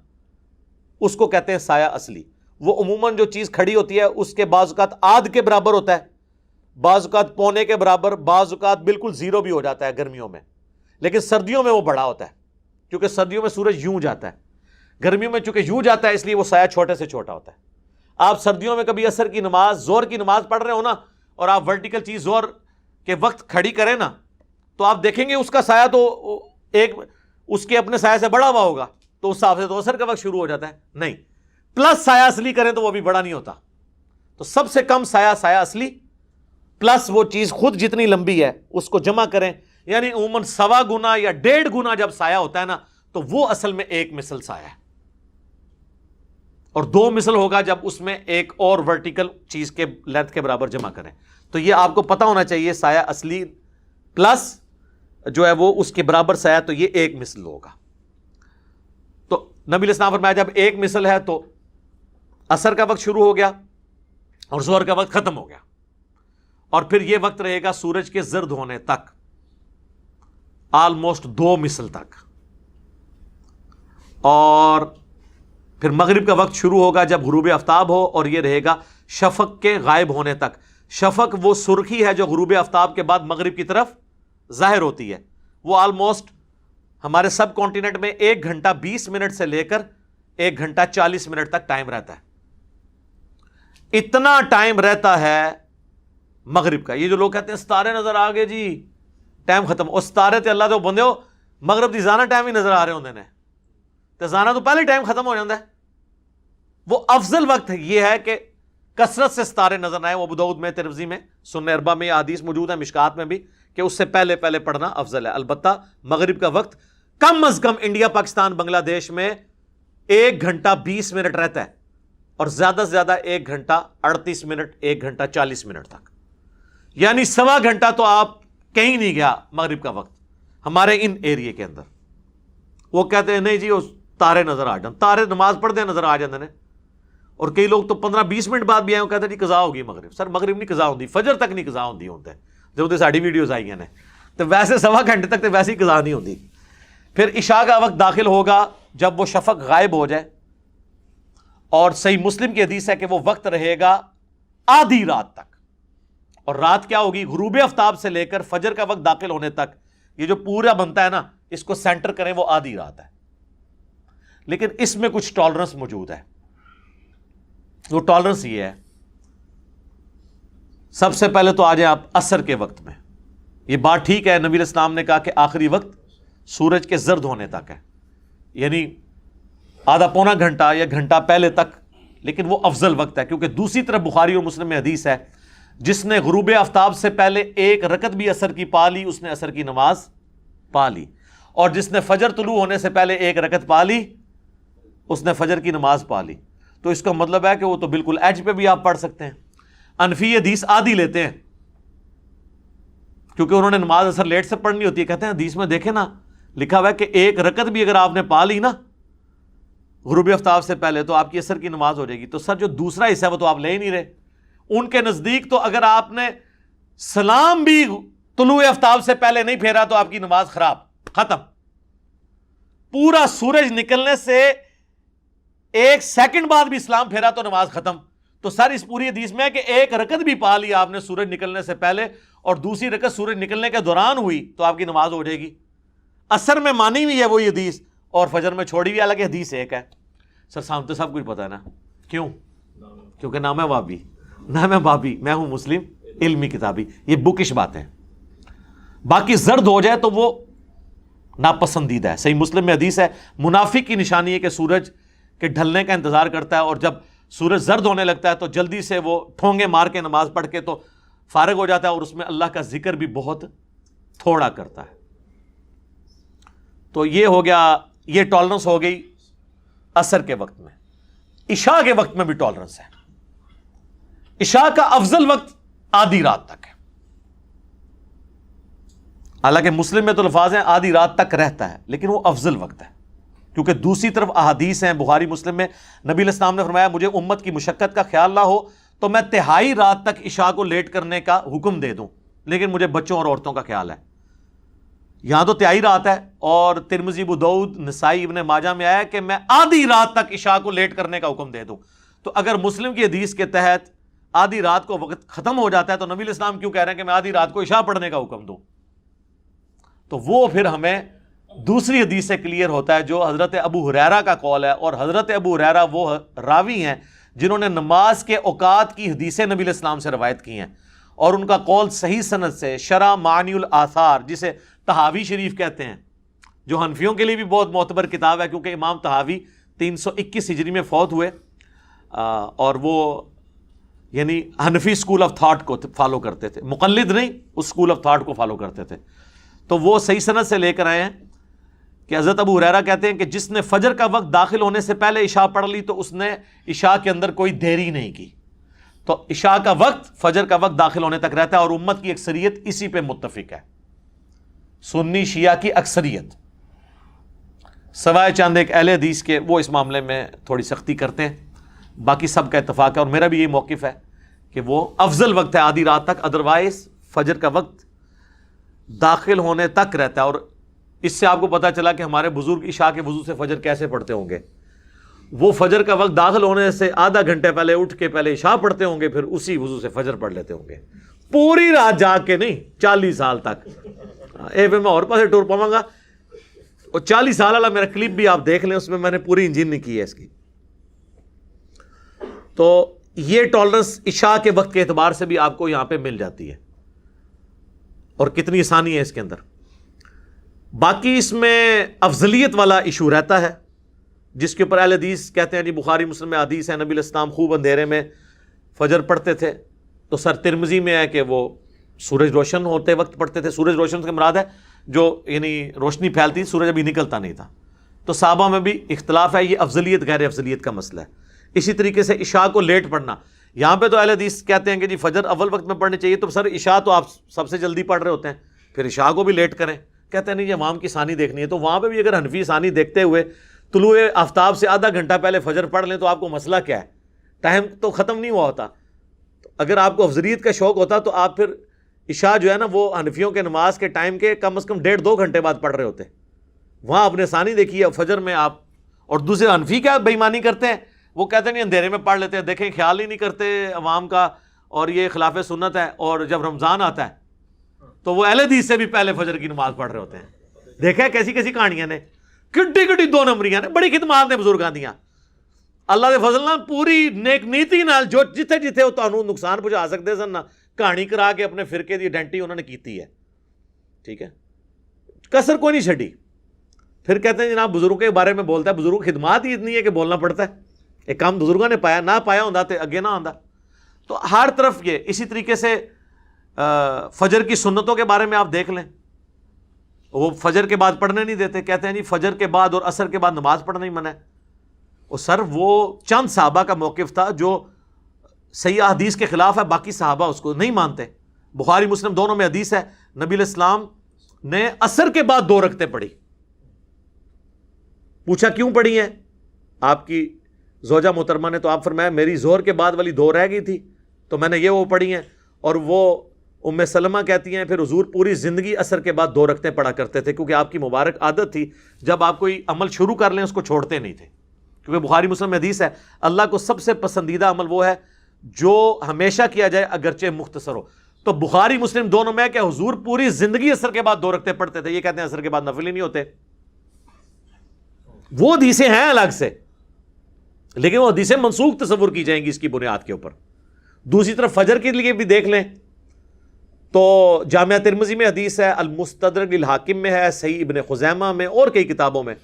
اس کو کہتے ہیں سایہ اصلی. وہ عموماً جو چیز کھڑی ہوتی ہے اس کے بعض اوقات آدھ کے برابر ہوتا ہے، بعض اوقات پونے کے برابر، بعض اوقات بالکل زیرو بھی ہو جاتا ہے گرمیوں میں، لیکن سردیوں میں وہ بڑا ہوتا ہے کیونکہ سردیوں میں سورج یوں جاتا ہے. گرمیوں میں چونکہ یوں جاتا ہے اس لیے وہ سایہ چھوٹے سے چھوٹا ہوتا ہے. آپ سردیوں میں کبھی عصر کی نماز، زور کی نماز پڑھ رہے ہو نا، اور آپ ورٹیکل چیز زور کے وقت کھڑی کریں نا، تو آپ دیکھیں گے اس کا سایہ تو ایک اس کے اپنے سایہ سے بڑا ہوا ہوگا، تو اس حساب سے تو عصر کا وقت شروع ہو جاتا ہے. نہیں، پلس سایہ اصلی کریں تو وہ بھی بڑا نہیں ہوتا. تو سب سے کم سایہ سایہ اصلی پلس وہ چیز خود جتنی لمبی ہے اس کو جمع کریں، یعنی عموماً 1.25 گنا یا 1.5 گنا جب سایہ ہوتا ہے نا، تو وہ اصل میں ایک مثل سایہ ہے. اور 2 مثل ہوگا جب اس میں ایک اور ورٹیکل چیز کے لینتھ کے برابر جمع کریں. تو یہ آپ کو پتا ہونا چاہیے، سایہ اصلی پلس جو ہے وہ اس کے برابر سایہ، تو یہ ایک مثل ہوگا. تو نبی علیہ السلام فرمایا جب ایک مثل ہے تو عصر کا وقت شروع ہو گیا اور ظہر کا وقت ختم ہو گیا، اور پھر یہ وقت رہے گا سورج کے زرد ہونے تک، آلموسٹ 2 مثل تک. اور پھر مغرب کا وقت شروع ہوگا جب غروب آفتاب ہو، اور یہ رہے گا شفق کے غائب ہونے تک. شفق وہ سرخی ہے جو غروب آفتاب کے بعد مغرب کی طرف ظاہر ہوتی ہے. وہ آلموسٹ ہمارے سب کانٹیننٹ میں 1 گھنٹہ 20 منٹ سے لے کر 1 گھنٹہ 40 منٹ تک ٹائم رہتا ہے. اتنا ٹائم رہتا ہے مغرب کا. یہ جو لوگ کہتے ہیں ستارے نظر آ گئے جی ٹائم ختم، اور ستارے تے اللہ تو بندے ہو مغرب دی زانا ٹائم ہی نظر آ رہے ہوندے نے، تے زانا تو پہلے ٹائم ختم ہو جاتا ہے. وہ افضل وقت یہ ہے کہ کثرت سے ستارے نظر آئے. وہ ابو داؤد میں، ترمذی میں، سنن اربعہ میں یہ حدیث موجود ہے، مشکات میں بھی، کہ اس سے پہلے پڑھنا افضل ہے. البتہ مغرب کا وقت کم از کم انڈیا، پاکستان، بنگلہ دیش میں 1 گھنٹہ 20 منٹ رہتا ہے، اور زیادہ سے زیادہ 1 گھنٹہ 38 منٹ، 1 گھنٹہ 40 منٹ تک. یعنی 1.25 گھنٹہ تو آپ کہیں نہیں گیا مغرب کا وقت ہمارے ان ایریے کے اندر. وہ کہتے ہیں نہیں جی وہ تارے نظر آ جاتے، تارے نماز پڑھتے نظر آ جاتے ہیں. اور کئی لوگ تو 15-20 منٹ بعد بھی آئے، وہ کہتے ہیں جی قضا ہوگی مغرب. سر مغرب نہیں قضا ہوتی، فجر تک نہیں قضا ہوتی ہوتا ہے. جب تو ساری ویڈیوز آئی ہیں تو ویسے 1.25 گھنٹے تک تو ویسے ہی قضا نہیں ہوتی. پھر عشاء کا وقت داخل ہوگا جب وہ شفق غائب ہو جائے، اور صحیح مسلم کی حدیث ہے کہ وہ وقت رہے گا آدھی رات تک. اور رات کیا ہوگی؟ غروب آفتاب سے لے کر فجر کا وقت داخل ہونے تک. یہ جو پورا بنتا ہے نا، اس کو سینٹر کریں، وہ آدھی رات ہے. لیکن اس میں کچھ ٹالرنس موجود ہے. وہ ٹالرنس یہ ہے، سب سے پہلے تو آ جائیں آپ عصر کے وقت میں. یہ بات ٹھیک ہے، نبی علیہ السلام نے کہا کہ آخری وقت سورج کے زرد ہونے تک ہے، یعنی آدھا پونا گھنٹہ یا گھنٹہ پہلے تک. لیکن وہ افضل وقت ہے، کیونکہ دوسری طرف بخاری اور مسلم میں حدیث ہے، جس نے غروب آفتاب سے پہلے 1 رکعت بھی عصر کی پا لی، اس نے عصر کی نماز پا لی. اور جس نے فجر طلوع ہونے سے پہلے 1 رکعت پا لی، اس نے فجر کی نماز پا لی. تو اس کا مطلب ہے کہ وہ تو بالکل ایج پہ بھی آپ پڑھ سکتے ہیں. انفی حدیث آدھی لیتے ہیں کیونکہ انہوں نے نماز اثر لیٹ سے پڑھنی ہوتی ہے. کہتے ہیں حدیث میں دیکھیں نا، لکھا ہوا ہے کہ 1 رکعت بھی اگر آپ نے پا لی نا غروب آفتاب سے پہلے تو آپ کی عصر کی نماز ہو جائے گی. تو سر جو دوسرا حصہ ہے وہ تو آپ لے ہی نہیں رہے. ان کے نزدیک تو اگر آپ نے سلام بھی طلوع آفتاب سے پہلے نہیں پھیرا تو آپ کی نماز خراب، ختم. پورا سورج نکلنے سے 1 سیکنڈ بعد بھی سلام پھیرا تو نماز ختم. تو سر اس پوری حدیث میں ہے کہ 1 رکعت بھی پا لی آپ نے سورج نکلنے سے پہلے، اور دوسری رکعت سورج نکلنے کے دوران ہوئی تو آپ کی نماز ہو جائے گی. عصر میں مانی ہوئی ہے وہی حدیث، اور فجر میں چھوڑی ہوئی الگ حدیث ایک ہے. سر سامنے تو سب کچھ پتا ہے نا. کیوں؟ کیونکہ نام ہے وابی، نام ہے بابی، میں ہوں مسلم علمی کتابی. یہ بکش باتیں. باقی زرد ہو جائے تو وہ ناپسندیدہ ہے. صحیح مسلم میں حدیث ہے، منافق کی نشانی ہے کہ سورج کے ڈھلنے کا انتظار کرتا ہے، اور جب سورج زرد ہونے لگتا ہے تو جلدی سے وہ ٹھونگے مار کے نماز پڑھ کے تو فارغ ہو جاتا ہے، اور اس میں اللہ کا ذکر بھی بہت تھوڑا کرتا ہے. تو یہ ہو گیا، یہ ٹالرنس ہو گئی عصر کے وقت میں. عشاء کے وقت میں بھی ٹالرنس ہے. عشاء کا افضل وقت آدھی رات تک ہے. حالانکہ مسلم میں تو الفاظ ہیں آدھی رات تک رہتا ہے، لیکن وہ افضل وقت ہے کیونکہ دوسری طرف احادیث ہیں بخاری مسلم میں، نبی علیہ السلام نے فرمایا مجھے امت کی مشقت کا خیال نہ ہو تو میں تہائی رات تک عشاء کو لیٹ کرنے کا حکم دے دوں، لیکن مجھے بچوں اور عورتوں کا خیال ہے۔ یہاں تو تہائی رات ہے، اور ترمذی، ابو داؤد، نسائی، ابن ماجہ میں آیا کہ میں آدھی رات تک عشاء کو لیٹ کرنے کا حکم دے دوں۔ تو اگر مسلم کی حدیث کے تحت آدھی رات کو وقت ختم ہو جاتا ہے تو نبی علیہ السلام کیوں کہہ رہے ہیں کہ میں آدھی رات کو عشاء پڑھنے کا حکم دوں؟ تو وہ پھر ہمیں دوسری حدیث سے کلیئر ہوتا ہے جو حضرت ابو ہریرہ کا قول ہے، اور حضرت ابو ہریرہ وہ راوی ہیں جنہوں نے نماز کے اوقات کی حدیثیں نبی علیہ السلام سے روایت کی ہیں، اور ان کا قول صحیح سند سے شرح معانی الآثار جسے طحاوی شریف کہتے ہیں، جو حنفیوں کے لیے بھی بہت معتبر کتاب ہے، کیونکہ امام طحاوی 321 ہجری میں فوت ہوئے، اور وہ یعنی حنفی اسکول آف تھاٹ کو فالو کرتے تھے، مقلد نہیں، اس اسکول آف تھاٹ کو فالو کرتے تھے۔ تو وہ صحیح سند سے لے کر آئے ہیں کہ حضرت ابو ہریرہ کہتے ہیں کہ جس نے فجر کا وقت داخل ہونے سے پہلے عشاء پڑھ لی تو اس نے عشاء کے اندر کوئی دیری نہیں کی۔ تو عشاء کا وقت فجر کا وقت داخل ہونے تک رہتا ہے، اور امت کی اکثریت اسی پہ متفق ہے، سنی شیعہ کی اکثریت، سوائے چند ایک اہل حدیث کے، وہ اس معاملے میں تھوڑی سختی کرتے ہیں، باقی سب کا اتفاق ہے، اور میرا بھی یہی موقف ہے کہ وہ افضل وقت ہے آدھی رات تک، ادروائز فجر کا وقت داخل ہونے تک رہتا ہے۔ اور اس سے آپ کو پتہ چلا کہ ہمارے بزرگ عشاء کے وضو سے فجر کیسے پڑھتے ہوں گے۔ وہ فجر کا وقت داخل ہونے سے آدھا گھنٹے پہلے اٹھ کے پہلے عشاء پڑھتے ہوں گے، پھر اسی وضو سے فجر پڑھ لیتے ہوں گے، پوری رات جاگ کے نہیں، 40 سال تک۔ اے پھر میں اور پاسے ٹور پاؤں گا، اور 40 سال والا میرا کلپ بھی آپ دیکھ لیں، اس میں نے پوری انجین نہیں کی ہے اس کی۔ تو یہ ٹالرنس عشاء کے وقت کے اعتبار سے بھی آپ کو یہاں پہ مل جاتی ہے، اور کتنی آسانی ہے اس کے اندر۔ باقی اس میں افضلیت والا ایشو رہتا ہے، جس کے اوپر اہل حدیث کہتے ہیں جی بخاری مسلم میں حدیث ہے نبی علیہ السلام خوب اندھیرے میں فجر پڑھتے تھے، تو سر ترمذی میں ہے کہ وہ سورج روشن ہوتے وقت پڑھتے تھے۔ سورج روشن سے مراد ہے جو یعنی روشنی پھیلتی، سورج ابھی نکلتا نہیں تھا۔ تو صحابہ میں بھی اختلاف ہے، یہ افضلیت غیر افضلیت کا مسئلہ ہے۔ اسی طریقے سے عشاء کو لیٹ پڑھنا، یہاں پہ تو اہل حدیث کہتے ہیں کہ جی فجر اول وقت میں پڑھنی چاہیے، تو سر عشاء تو آپ سب سے جلدی پڑھ رہے ہوتے ہیں، پھر عشاء کو بھی لیٹ کریں، کہتے ہیں نہیں یہ عوام کی ثانی دیکھنی ہے۔ تو وہاں پہ بھی اگر حنفی ثانی دیکھتے ہوئے طلوع آفتاب سے آدھا گھنٹہ پہلے فجر پڑھ لیں تو آپ کو مسئلہ کیا ہے؟ ٹائم تو ختم نہیں ہوا ہوتا۔ تو اگر آپ کو افضلیت کا شوق ہوتا تو آپ پھر عشاء جو ہے نا وہ حنفیوں کے نماز کے ٹائم کے کم از کم 1.5-2 گھنٹے بعد پڑھ رہے ہوتے، وہاں آپ نے ثانی دیکھی ہے فجر میں آپ۔ اور دوسرے حنفی کیا بے ایمانی کرتے ہیں، وہ کہتے ہیں نہیں اندھیرے میں پڑھ لیتے ہیں، دیکھیں خیال ہی نہیں کرتے عوام کا، اور یہ خلاف سنت ہے۔ اور جب رمضان آتا ہے تو وہ اہل حدیث سے بھی پہلے فجر کی نماز پڑھ رہے ہوتے ہیں۔ دیکھا ہے کیسی کیسی کہانیاں نے، کڈی کڈی 2 نمبریاں نے، بڑی خدمات نے بزرگاں دیاں، اللہ دے فضل نال پوری نیک نیتی نال جو جتھے جتھے وہ تانوں نقصان پہنچا سکتے سن نا، کہانی کرا کے اپنے فرقے دی آئیڈینٹی انہوں نے کیتی ہے، ٹھیک ہے، کسر کوئی نہیں چھڈی۔ پھر کہتے ہیں جناب بزرگوں کے بارے میں بولتا ہے، بزرگ خدمات ہی اتنی ہے کہ بولنا پڑتا ہے، ایک کام بزرگوں نے پایا، نہ پایا ہوندا تے اگے نہ آندا۔ تو ہر طرف یہ اسی طریقے سے فجر کی سنتوں کے بارے میں آپ دیکھ لیں، وہ فجر کے بعد پڑھنے نہیں دیتے، کہتے ہیں جی فجر کے بعد اور عصر کے بعد نماز پڑھنا ہی منع ہے۔ اور سر وہ چند صحابہ کا موقف تھا جو صحیح حدیث کے خلاف ہے، باقی صحابہ اس کو نہیں مانتے۔ بخاری مسلم دونوں میں حدیث ہے، نبی علیہ السلام نے عصر کے بعد 2 رکعتیں پڑھی، پوچھا کیوں پڑھی ہیں آپ کی زوجہ محترمہ نے، تو آپ فرمایا میری ظہر کے بعد والی 2 رہ گئی تھی تو میں نے یہ وہ پڑھی ہیں۔ اور وہ ام سلمہ کہتی ہیں پھر حضور پوری زندگی عصر کے بعد 2 رکعتیں پڑھا کرتے تھے، کیونکہ آپ کی مبارک عادت تھی جب آپ کوئی عمل شروع کر لیں اس کو چھوڑتے نہیں تھے، کیونکہ بخاری مسلم میں حدیث ہے اللہ کو سب سے پسندیدہ عمل وہ ہے جو ہمیشہ کیا جائے اگرچہ مختصر ہو۔ تو بخاری مسلم دونوں میں کہ حضور پوری زندگی عصر کے بعد 2 رکعتیں پڑھتے تھے، یہ کہتے ہیں عصر کے بعد نفل ہی نہیں ہوتے۔ وہ حدیثیں ہیں الگ سے، لیکن وہ حدیثیں منسوخ تصور کی جائیں گی اس کی بنیاد کے اوپر۔ دوسری طرف فجر کے لیے بھی دیکھ لیں تو جامعہ ترمذی میں حدیث ہے، المستدرک للحاکم میں ہے، صحیح ابن خزیمہ میں اور کئی کتابوں میں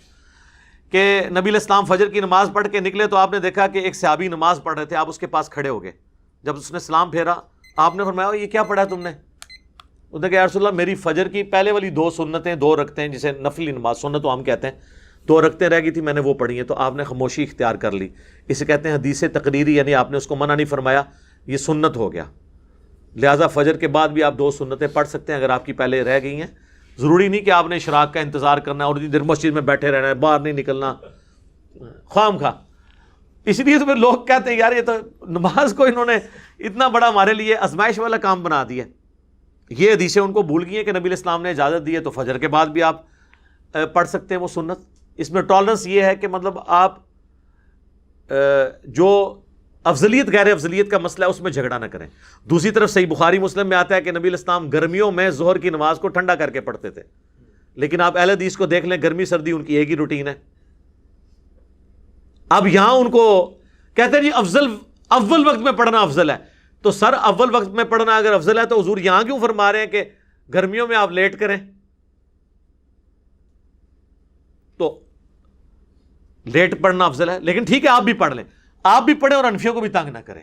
کہ نبی علیہ السلام فجر کی نماز پڑھ کے نکلے تو آپ نے دیکھا کہ ایک صحابی نماز پڑھ رہے تھے، آپ اس کے پاس کھڑے ہو گئے، جب اس نے سلام پھیرا آپ نے فرمایا یہ کیا پڑھا ہے تم نے؟ انہوں نے کہا یا رسول اللہ میری فجر کی پہلے والی 2 سنتیں 2 رکعتیں جسے نفلی نماز سنت تو ہم کہتے ہیں 2 رکعتیں رہ گئی تھی، میں نے وہ پڑھی ہیں۔ تو آپ نے خاموشی اختیار کر لی، اسے کہتے ہیں حدیث تقریری، یعنی آپ نے اس کو منع نہیں فرمایا، یہ سنت ہو گیا، لہٰذا فجر کے بعد بھی آپ 2 سنتیں پڑھ سکتے ہیں اگر آپ کی پہلے رہ گئی ہیں ضروری نہیں کہ آپ نے اشراق کا انتظار کرنا ہے اور اتنی دیر مسجد میں بیٹھے رہنا ہے، باہر نہیں نکلنا خواہ خواہ. اس لیے تو پھر لوگ کہتے ہیں یار یہ تو نماز کو انہوں نے اتنا بڑا ہمارے لیے آزمائش والا کام بنا دیا. یہ حدیثیں ان کو بھول گئی ہیں کہ نبی علیہ السلام نے اجازت دی ہے تو فجر کے بعد بھی آپ پڑھ سکتے ہیں وہ سنت. اس میں ٹالرنس یہ ہے کہ مطلب آپ جو افضلیت غیر افضلیت کا مسئلہ ہے اس میں جھگڑا نہ کریں. دوسری طرف صحیح بخاری مسلم میں آتا ہے کہ نبی علیہ السلام گرمیوں میں ظہر کی نماز کو ٹھنڈا کر کے پڑھتے تھے، لیکن آپ اہل حدیث کو دیکھ لیں گرمی سردی ان کی ایک ہی روٹین ہے. اب یہاں ان کو کہتے ہیں جی افضل اول وقت میں پڑھنا افضل ہے. تو سر اول وقت میں پڑھنا اگر افضل ہے تو حضور یہاں کیوں فرما رہے ہیں کہ گرمیوں میں آپ لیٹ کریں؟ تو لیٹ پڑھنا افضل ہے، لیکن ٹھیک ہے آپ بھی پڑھ لیں، آپ بھی پڑھیں اور انفیوں کو بھی تنگ نہ کریں.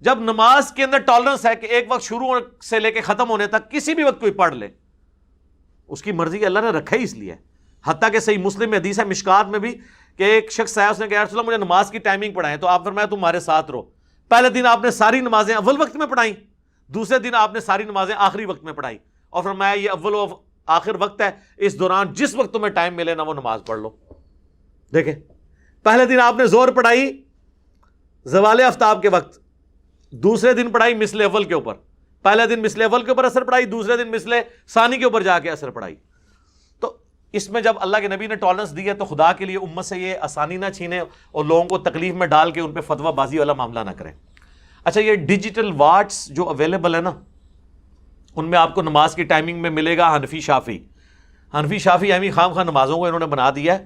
جب نماز کے اندر ٹالرنس ہے کہ ایک وقت شروع سے لے کے ختم ہونے تک کسی بھی وقت کوئی پڑھ لے، اس کی مرضی اللہ نے رکھا ہی اس لیے. حتیٰ کہ صحیح مسلم میں حدیث ہے مشکات میں بھی کہ ایک شخص آیا، اس نے کہا یا رسول اللہ مجھے نماز کی ٹائمنگ پڑھائیں، تو آپ فرمایا تمہارے ساتھ رہو. پہلے دن آپ نے ساری نمازیں اول وقت میں پڑھائیں، دوسرے دن آپ نے ساری نمازیں آخری وقت میں پڑھائی اور فرمایا یہ اول و آخر وقت ہے، اس دوران جس وقت تمہیں ٹائم ملے نا وہ نماز پڑھ لو. دیکھیں پہلے دن آپ نے زور پڑھائی زوال آفتاب کے وقت، دوسرے دن پڑھائی مثل اول کے اوپر، پہلے دن مثل اول کے اوپر اثر پڑھائی، دوسرے دن مثل ثانی کے اوپر جا کے اثر پڑھائی. تو اس میں جب اللہ کے نبی نے ٹالرنس دی ہے تو خدا کے لیے امت سے یہ آسانی نہ چھینے اور لوگوں کو تکلیف میں ڈال کے ان پہ فتویٰ بازی والا معاملہ نہ کریں. اچھا یہ ڈیجیٹل واٹس جو اویلیبل ہے نا، ان میں آپ کو نماز کی ٹائمنگ میں ملے گا حنفی شافی اہمی خام خواہ نمازوں کو انہوں نے بنا دیا ہے.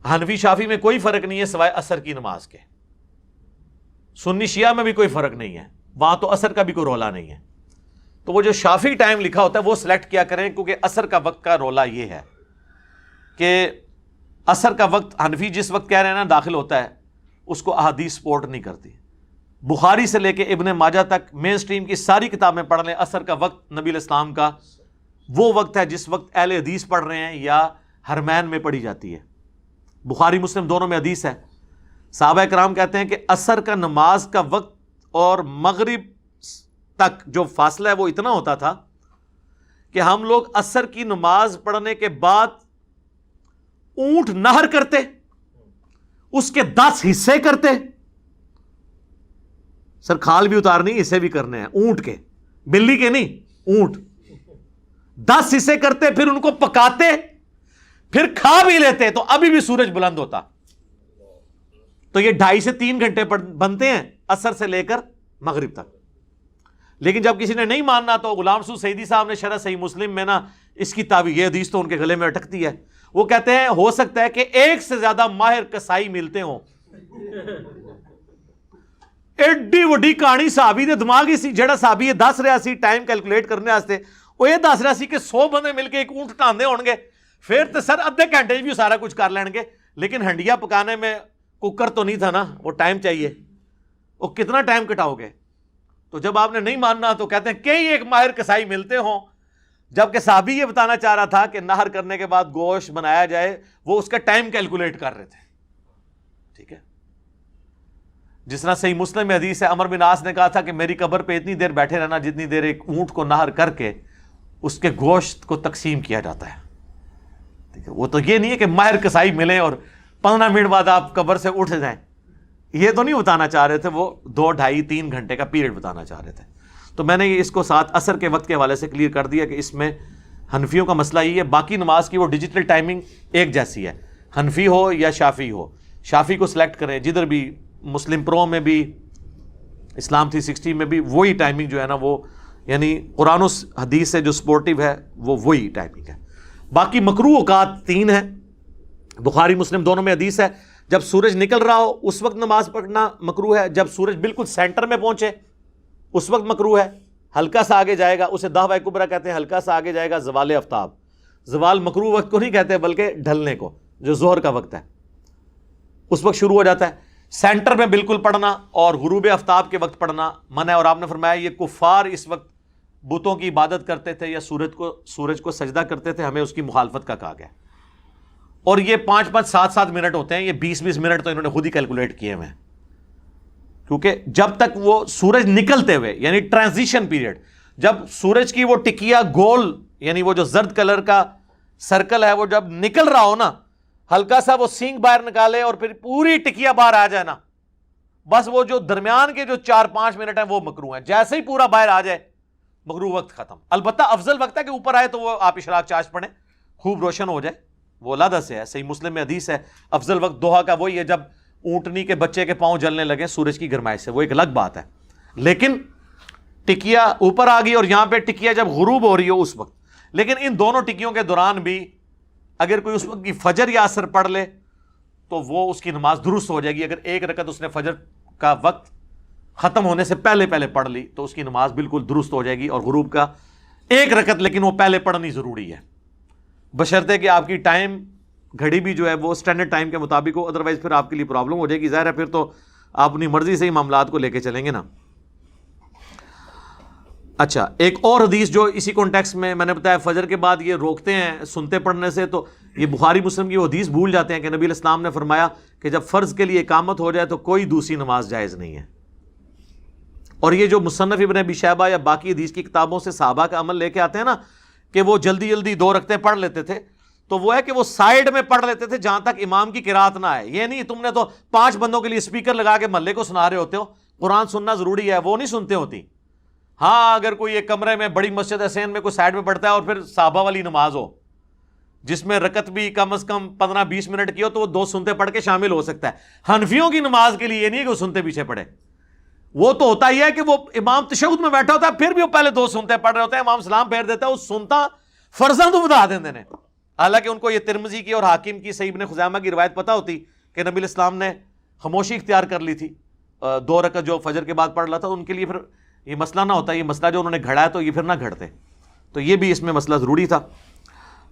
حنفی شافی میں کوئی فرق نہیں ہے سوائے عصر کی نماز کے. سنی شیعہ میں بھی کوئی فرق نہیں ہے، وہاں تو عصر کا بھی کوئی رولا نہیں ہے. تو وہ جو شافی ٹائم لکھا ہوتا ہے وہ سلیکٹ کیا کریں، کیونکہ عصر کا وقت کا رولا یہ ہے کہ عصر کا وقت حنفی جس وقت کہہ رہے ہیں نا داخل ہوتا ہے، اس کو احادیث سپورٹ نہیں کرتی. بخاری سے لے کے ابن ماجہ تک مین سٹریم کی ساری کتابیں پڑھ لیں، عصر کا وقت نبی علیہ السلام کا وہ وقت ہے جس وقت اہل حدیث پڑھ رہے ہیں یا حرمین میں پڑھی جاتی ہے. بخاری مسلم دونوں میں حدیث ہے. صحابہ کرام کہتے ہیں کہ عصر کا نماز کا وقت اور مغرب تک جو فاصلہ ہے وہ اتنا ہوتا تھا کہ ہم لوگ عصر کی نماز پڑھنے کے بعد اونٹ نہر کرتے، اس کے 10 حصے کرتے. سر کھال بھی اتارنی، حصے بھی کرنے ہیں اونٹ کے، بلی کے نہیں، اونٹ. 10 حصے کرتے، پھر ان کو پکاتے، پھر کھا بھی لیتے تو ابھی بھی سورج بلند ہوتا. تو یہ 2.5 سے 3 گھنٹے بنتے ہیں عصر سے لے کر مغرب تک. لیکن جب کسی نے نہیں ماننا تو غلام رسول سعیدی صاحب نے شرح صحیح مسلم میں نا اس کی تعبیر، یہ حدیث تو ان کے گلے میں اٹکتی ہے، وہ کہتے ہیں ہو سکتا ہے کہ 1 سے زیادہ ماہر کسائی ملتے ہوں. ایڈی وڈی کہانی صحابی دے دماغ ہی سی، جڑا صحابی یہ دس رہا سی ٹائم کیلکولیٹ کرنے واسطے، وہ یہ دس رہا سی کہ 100 بندے مل کے ایک اونٹ ٹاندے ہون گے، پھر تو سر ادھے گھنٹے بھی سارا کچھ کر لین گے. لیکن ہنڈیا پکانے میں کوکر تو نہیں تھا نا، وہ ٹائم چاہیے، وہ کتنا ٹائم کٹاؤ گے. تو جب آپ نے نہیں ماننا تو کہتے ہیں کئی ایک ماہر کسائی ملتے ہوں. جبکہ صحابی یہ بتانا چاہ رہا تھا کہ نہر کرنے کے بعد گوشت بنایا جائے، وہ اس کا ٹائم کیلکولیٹ کر رہے تھے. ٹھیک ہے، جس طرح صحیح مسلم میں حدیث ہے عمر بن عاص نے کہا تھا کہ میری قبر پہ اتنی دیر بیٹھے رہنا جتنی دیر ایک اونٹ کو نہر کر کے اس کے گوشت کو تقسیم کیا جاتا ہے. ٹھیک ہے، وہ تو یہ نہیں ہے کہ ماہر کسائی ملے اور 15 منٹ بعد آپ قبر سے اٹھ جائیں، یہ تو نہیں بتانا چاہ رہے تھے، وہ 2 ڈھائی 3 گھنٹے کا پیریڈ بتانا چاہ رہے تھے. تو میں نے اس کو ساتھ عصر کے وقت کے حوالے سے کلیئر کر دیا کہ اس میں حنفیوں کا مسئلہ یہ ہے. باقی نماز کی وہ ڈیجیٹل ٹائمنگ ایک جیسی ہے، حنفی ہو یا شافی ہو. شافی کو سلیکٹ کریں، جدھر بھی مسلم پرو میں بھی اسلام 360 میں بھی وہی ٹائمنگ جو ہے نا وہ یعنی قرآن و حدیث سے جو سپورٹیو ہے وہ وہی ٹائمنگ ہے. باقی مکروہ اوقات 3 ہیں، بخاری مسلم دونوں میں حدیث ہے. جب سورج نکل رہا ہو اس وقت نماز پڑھنا مکروہ ہے، جب سورج بالکل سینٹر میں پہنچے اس وقت مکروہ ہے. ہلکا سا آگے جائے گا اسے دعوی کبرا کہتے ہیں، ہلکا سا آگے جائے گا زوال آفتاب. زوال مکروہ وقت کو نہیں کہتے بلکہ ڈھلنے کو، جو ظہر کا وقت ہے اس وقت شروع ہو جاتا ہے. سینٹر میں بالکل پڑھنا اور غروب آفتاب کے وقت پڑھنا منع ہے. اور آپ نے فرمایا یہ کفار اس وقت بتوں کی عبادت کرتے تھے یا سورج کو سجدہ کرتے تھے، ہمیں اس کی مخالفت کا کہا گیا. اور یہ 5-5 7-7 منٹ ہوتے ہیں، یہ 20-20 منٹ تو انہوں نے خود ہی کیلکولیٹ کیے ہوئے ہیں. کیونکہ جب تک وہ سورج نکلتے ہوئے یعنی ٹرانزیشن پیریڈ، جب سورج کی وہ ٹکیا گول یعنی وہ جو زرد کلر کا سرکل ہے وہ جب نکل رہا ہو نا، ہلکا سا وہ سینگ باہر نکالے اور پھر پوری ٹکیا باہر آ جائے نا، بس وہ جو درمیان کے جو 4-5 منٹ ہیں وہ مکروہ ہیں. جیسے ہی پورا باہر آ جائے مکروہ وقت ختم. البتہ افضل وقت ہے کہ اوپر آئے تو وہ آپ اشراق چاش پڑھیں، خوب روشن ہو جائے، وہ علیحدہ سے ہے. صحیح مسلم میں حدیث ہے افضل وقت دوحہ کا وہی ہے جب اونٹنی کے بچے کے پاؤں جلنے لگے سورج کی گرمائش سے، وہ ایک الگ بات ہے. لیکن ٹکیا اوپر آ گئی اور یہاں پہ ٹکیا جب غروب ہو رہی ہو اس وقت. لیکن ان دونوں ٹکیوں کے دوران بھی اگر کوئی اس وقت کی فجر یا عصر پڑھ لے تو وہ اس کی نماز درست ہو جائے گی. اگر ایک رکعت اس نے فجر کا وقت ختم ہونے سے پہلے پڑھ لی تو اس کی نماز بالکل درست ہو جائے گی. اور غروب کا ایک رکعت لیکن وہ پہلے پڑھنی ضروری ہے، بشرطے کہ آپ کی ٹائم گھڑی بھی جو ہے وہ اسٹینڈرڈ ٹائم کے مطابق ہو، ادروائز پھر آپ کے لیے پرابلم ہو جائے گی. ظاہر ہے پھر تو آپ اپنی مرضی سے ہی معاملات کو لے کے چلیں گے نا. اچھا، ایک اور حدیث جو اسی کانٹیکسٹ میں نے بتایا فجر کے بعد یہ روکتے ہیں سنتے پڑھنے سے، تو یہ بخاری مسلم کی وہ حدیث بھول جاتے ہیں کہ نبی علیہ السلام نے فرمایا کہ جب فرض کے لیے اقامت ہو جائے تو کوئی دوسری نماز جائز نہیں ہے. اور یہ جو مصنف ابن ابی شیبہ یا باقی حدیث کی کتابوں سے صحابہ کا عمل لے کے آتے ہیں نا کہ وہ جلدی جلدی 2 رکعتیں پڑھ لیتے تھے، تو وہ ہے کہ وہ سائیڈ میں پڑھ لیتے تھے جہاں تک امام کی قرات نہ آئے. یہ نہیں تم نے تو 5 بندوں کے لیے اسپیکر لگا کے محلے کو سنا رہے ہوتے ہو، قرآن سننا ضروری ہے، وہ نہیں سنتے ہوتی. ہاں اگر کوئی ایک کمرے میں بڑی مسجد حسین میں کوئی سائیڈ میں پڑھتا ہے اور پھر صحابہ والی نماز ہو جس میں رکعت بھی کم از کم 15-20 منٹ کی ہو تو وہ 2 سنتے پڑھ کے شامل ہو سکتا ہے. حنفیوں کی نماز کے لیے یہ نہیں ہے کہ وہ سنتے پیچھے پڑھے، وہ تو ہوتا ہی ہے کہ وہ امام تشہد میں بیٹھا ہوتا ہے پھر بھی وہ پہلے 2 سنتے پڑھ رہے ہوتے ہیں، امام سلام پھیر دیتا ہے، وہ سنتا فرضاں تو بتا دیتے ہیں. حالانکہ ان کو یہ ترمذی کی اور حاکم کی صحیح ابن خزیمہ کی روایت پتہ ہوتی کہ نبی علیہ السلام نے خاموشی اختیار کر لی تھی 2 رکعت جو فجر کے بعد پڑھ رہا تھا، ان کے لیے پھر یہ مسئلہ نہ ہوتا، یہ مسئلہ جو انہوں نے گھڑا ہے تو یہ پھر نہ گھڑتے. تو یہ بھی اس میں مسئلہ ضروری تھا.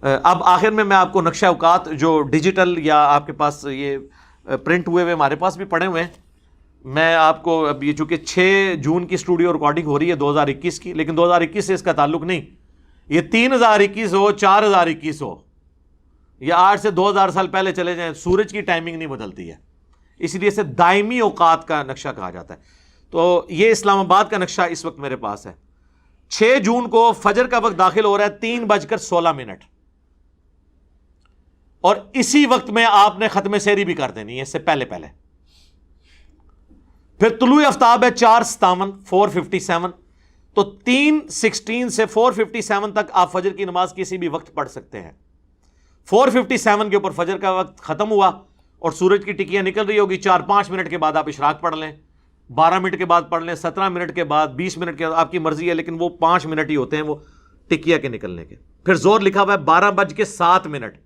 اب آخر میں آپ کو نقشہ اوقات جو ڈیجیٹل یا آپ کے پاس یہ پرنٹ ہوئے ہمارے پاس بھی پڑے ہوئے ہیں، میں آپ کو اب یہ چونکہ 6 جون کی اسٹوڈیو ریکارڈنگ ہو رہی ہے 2021 کی، لیکن 2021 سے اس کا تعلق نہیں، یہ 3021 ہو 4021 ہو یا آج سے 2000 سال پہلے چلے جائیں، سورج کی ٹائمنگ نہیں بدلتی ہے، اس لیے اسے دائمی اوقات کا نقشہ کہا جاتا ہے. تو یہ اسلام آباد کا نقشہ اس وقت میرے پاس ہے. 6 جون کو فجر کا وقت داخل ہو رہا ہے 3:16 اور اسی وقت میں آپ نے ختم سحری بھی کر دینی ہے اس سے پہلے. پھر طلوع آفتاب ہے 4:57 4:57، تو 3:16 سے 4:57 تک آپ فجر کی نماز کسی بھی وقت پڑھ سکتے ہیں. 4:57 کے اوپر فجر کا وقت ختم ہوا اور سورج کی ٹکیاں نکل رہی ہوگی، 4-5 منٹ کے بعد آپ اشراق پڑھ لیں، 12 منٹ کے بعد پڑھ لیں، 17 منٹ کے بعد، 20 منٹ کے بعد، آپ کی مرضی ہے، لیکن وہ 5 منٹ ہی ہوتے ہیں وہ ٹکیا کے نکلنے کے. پھر زور لکھا ہوا ہے 12:07،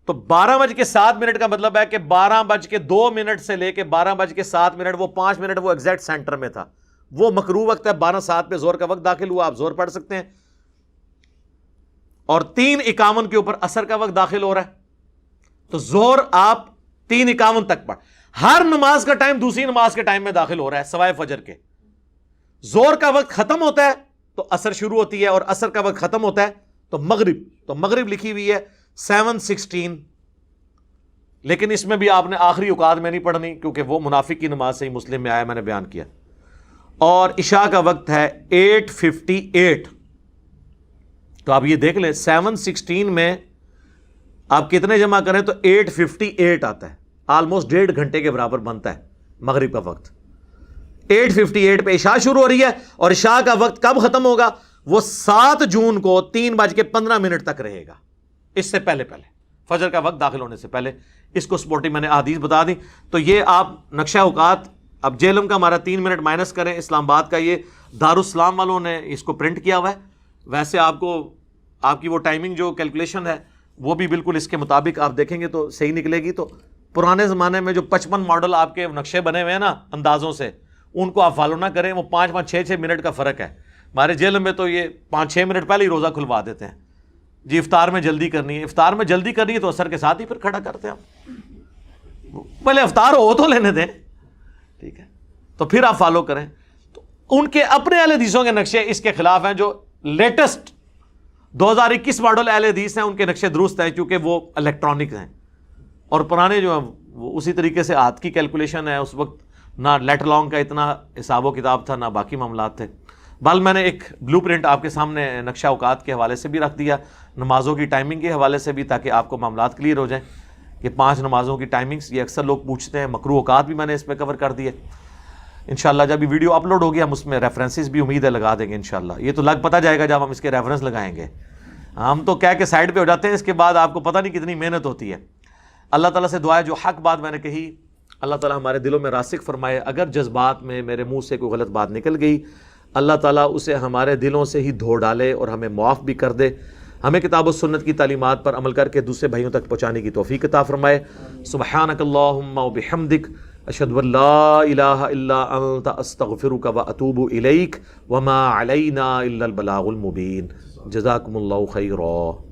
تو 12:07 کا مطلب ہے کہ 12:02 سے لے کے 12:07 وہ 5 منٹ وہ ایگزیکٹ سینٹر میں تھا، وہ مکروہ وقت ہے. 12:07 پہ زور کا وقت داخل ہوا، آپ زور پڑھ سکتے ہیں. اور 3:51 کے اوپر عصر کا وقت داخل ہو رہا ہے، تو زور آپ 3:51 تک پڑھ. ہر نماز کا ٹائم دوسری نماز کے ٹائم میں داخل ہو رہا ہے سوائے فجر کے. زور کا وقت ختم ہوتا ہے تو عصر شروع ہوتی ہے، اور عصر کا وقت ختم ہوتا ہے تو مغرب لکھی ہوئی ہے 7:16، لیکن اس میں بھی آپ نے آخری اوقات میں نہیں پڑھنی کیونکہ وہ منافق کی نماز سے ہی مسلم میں آیا، میں نے بیان کیا. اور عشاء کا وقت ہے 8:58، تو آپ یہ دیکھ لیں 7:16 میں آپ کتنے جمع کریں تو 8:58 آتا ہے، آلموسٹ 1.5 گھنٹے کے برابر بنتا ہے مغرب کا وقت. 8:58 پہ عشاء شروع ہو رہی ہے اور عشاء کا وقت کب ختم ہوگا؟ وہ 7 جون کو 3:15 تک رہے گا، اس سے پہلے فجر کا وقت داخل ہونے سے پہلے. اس کو سپورٹنگ میں نے احادیث بتا دی. تو یہ آپ نقشہ اوقات اب جیلم کا ہمارا 3 منٹ مائنس کریں، اسلام آباد کا یہ دارالسلام والوں نے اس کو پرنٹ کیا ہوا ہے. ویسے آپ کو آپ کی وہ ٹائمنگ جو کیلکولیشن ہے وہ بھی بالکل اس کے مطابق آپ دیکھیں گے تو صحیح نکلے گی. تو پرانے زمانے میں جو 55 ماڈل آپ کے نقشے بنے ہوئے ہیں نا اندازوں سے، ان کو آپ فالو نہ کریں، وہ 5-6 منٹ کا فرق ہے. ہمارے جیل میں تو یہ 5-6 منٹ پہلے ہی روزہ کھلوا دیتے ہیں جی، افطار میں جلدی کرنی ہے. افطار میں جلدی کرنی ہے تو عصر کے ساتھ ہی پھر کھڑا کرتے ہیں ہم، پہلے افطار ہو تو لینے دیں، ٹھیک ہے، تو پھر آپ فالو کریں. تو ان کے اپنے اہل حدیثوں کے نقشے اس کے خلاف ہیں. جو لیٹسٹ 2021 ماڈل اہل حدیث ہیں ان کے نقشے درست ہیں کیونکہ وہ الیکٹرانک ہیں، اور پرانے جو ہیں وہ اسی طریقے سے ہاتھ کی کیلکولیشن ہے. اس وقت نہ لیٹ لانگ کا اتنا حساب و کتاب تھا، نہ باقی معاملات تھے. بل میں نے ایک بلو پرنٹ آپ کے سامنے نقشہ اوقات کے حوالے سے بھی رکھ دیا، نمازوں کی ٹائمنگ کے حوالے سے بھی، تاکہ آپ کو معاملات کلیئر ہو جائیں کہ 5 نمازوں کی ٹائمنگز، یہ اکثر لوگ پوچھتے ہیں۔ مکروہ اوقات بھی میں نے اس میں کور کر دیے۔ انشاءاللہ جب یہ ویڈیو اپلوڈ ہو گیا ہم اس میں ریفرنسز بھی امید ہے لگا دیں گے انشاءاللہ۔ یہ تو لگ پتہ جائے گا جب ہم اس کے ریفرنس لگائیں گے، ہم تو کہہ کے سائڈ پہ ہو جاتے ہیں، اس کے بعد آپ کو پتہ نہیں کتنی محنت ہوتی ہے۔ اللہ تعالیٰ سے دعا ہے جو حق بات میں نے کہی اللہ تعالیٰ ہمارے دلوں میں راسخ فرمائے، اگر جذبات میں میرے منہ سے کوئی غلط بات نکل گئی اللہ تعالیٰ اسے ہمارے دلوں سے ہی دھو ڈالے اور ہمیں معاف بھی کر دے، ہمیں کتاب و سنت کی تعلیمات پر عمل کر کے دوسرے بھائیوں تک پہنچانے کی توفیق عطا فرمائے۔ سبحانک اللہم و بحمدک، اشہد ان لا الہ الا انت، استغفرک و اتوب الیک، وما علینا الا البلاغ المبین۔ جزاکم اللہ خیرا۔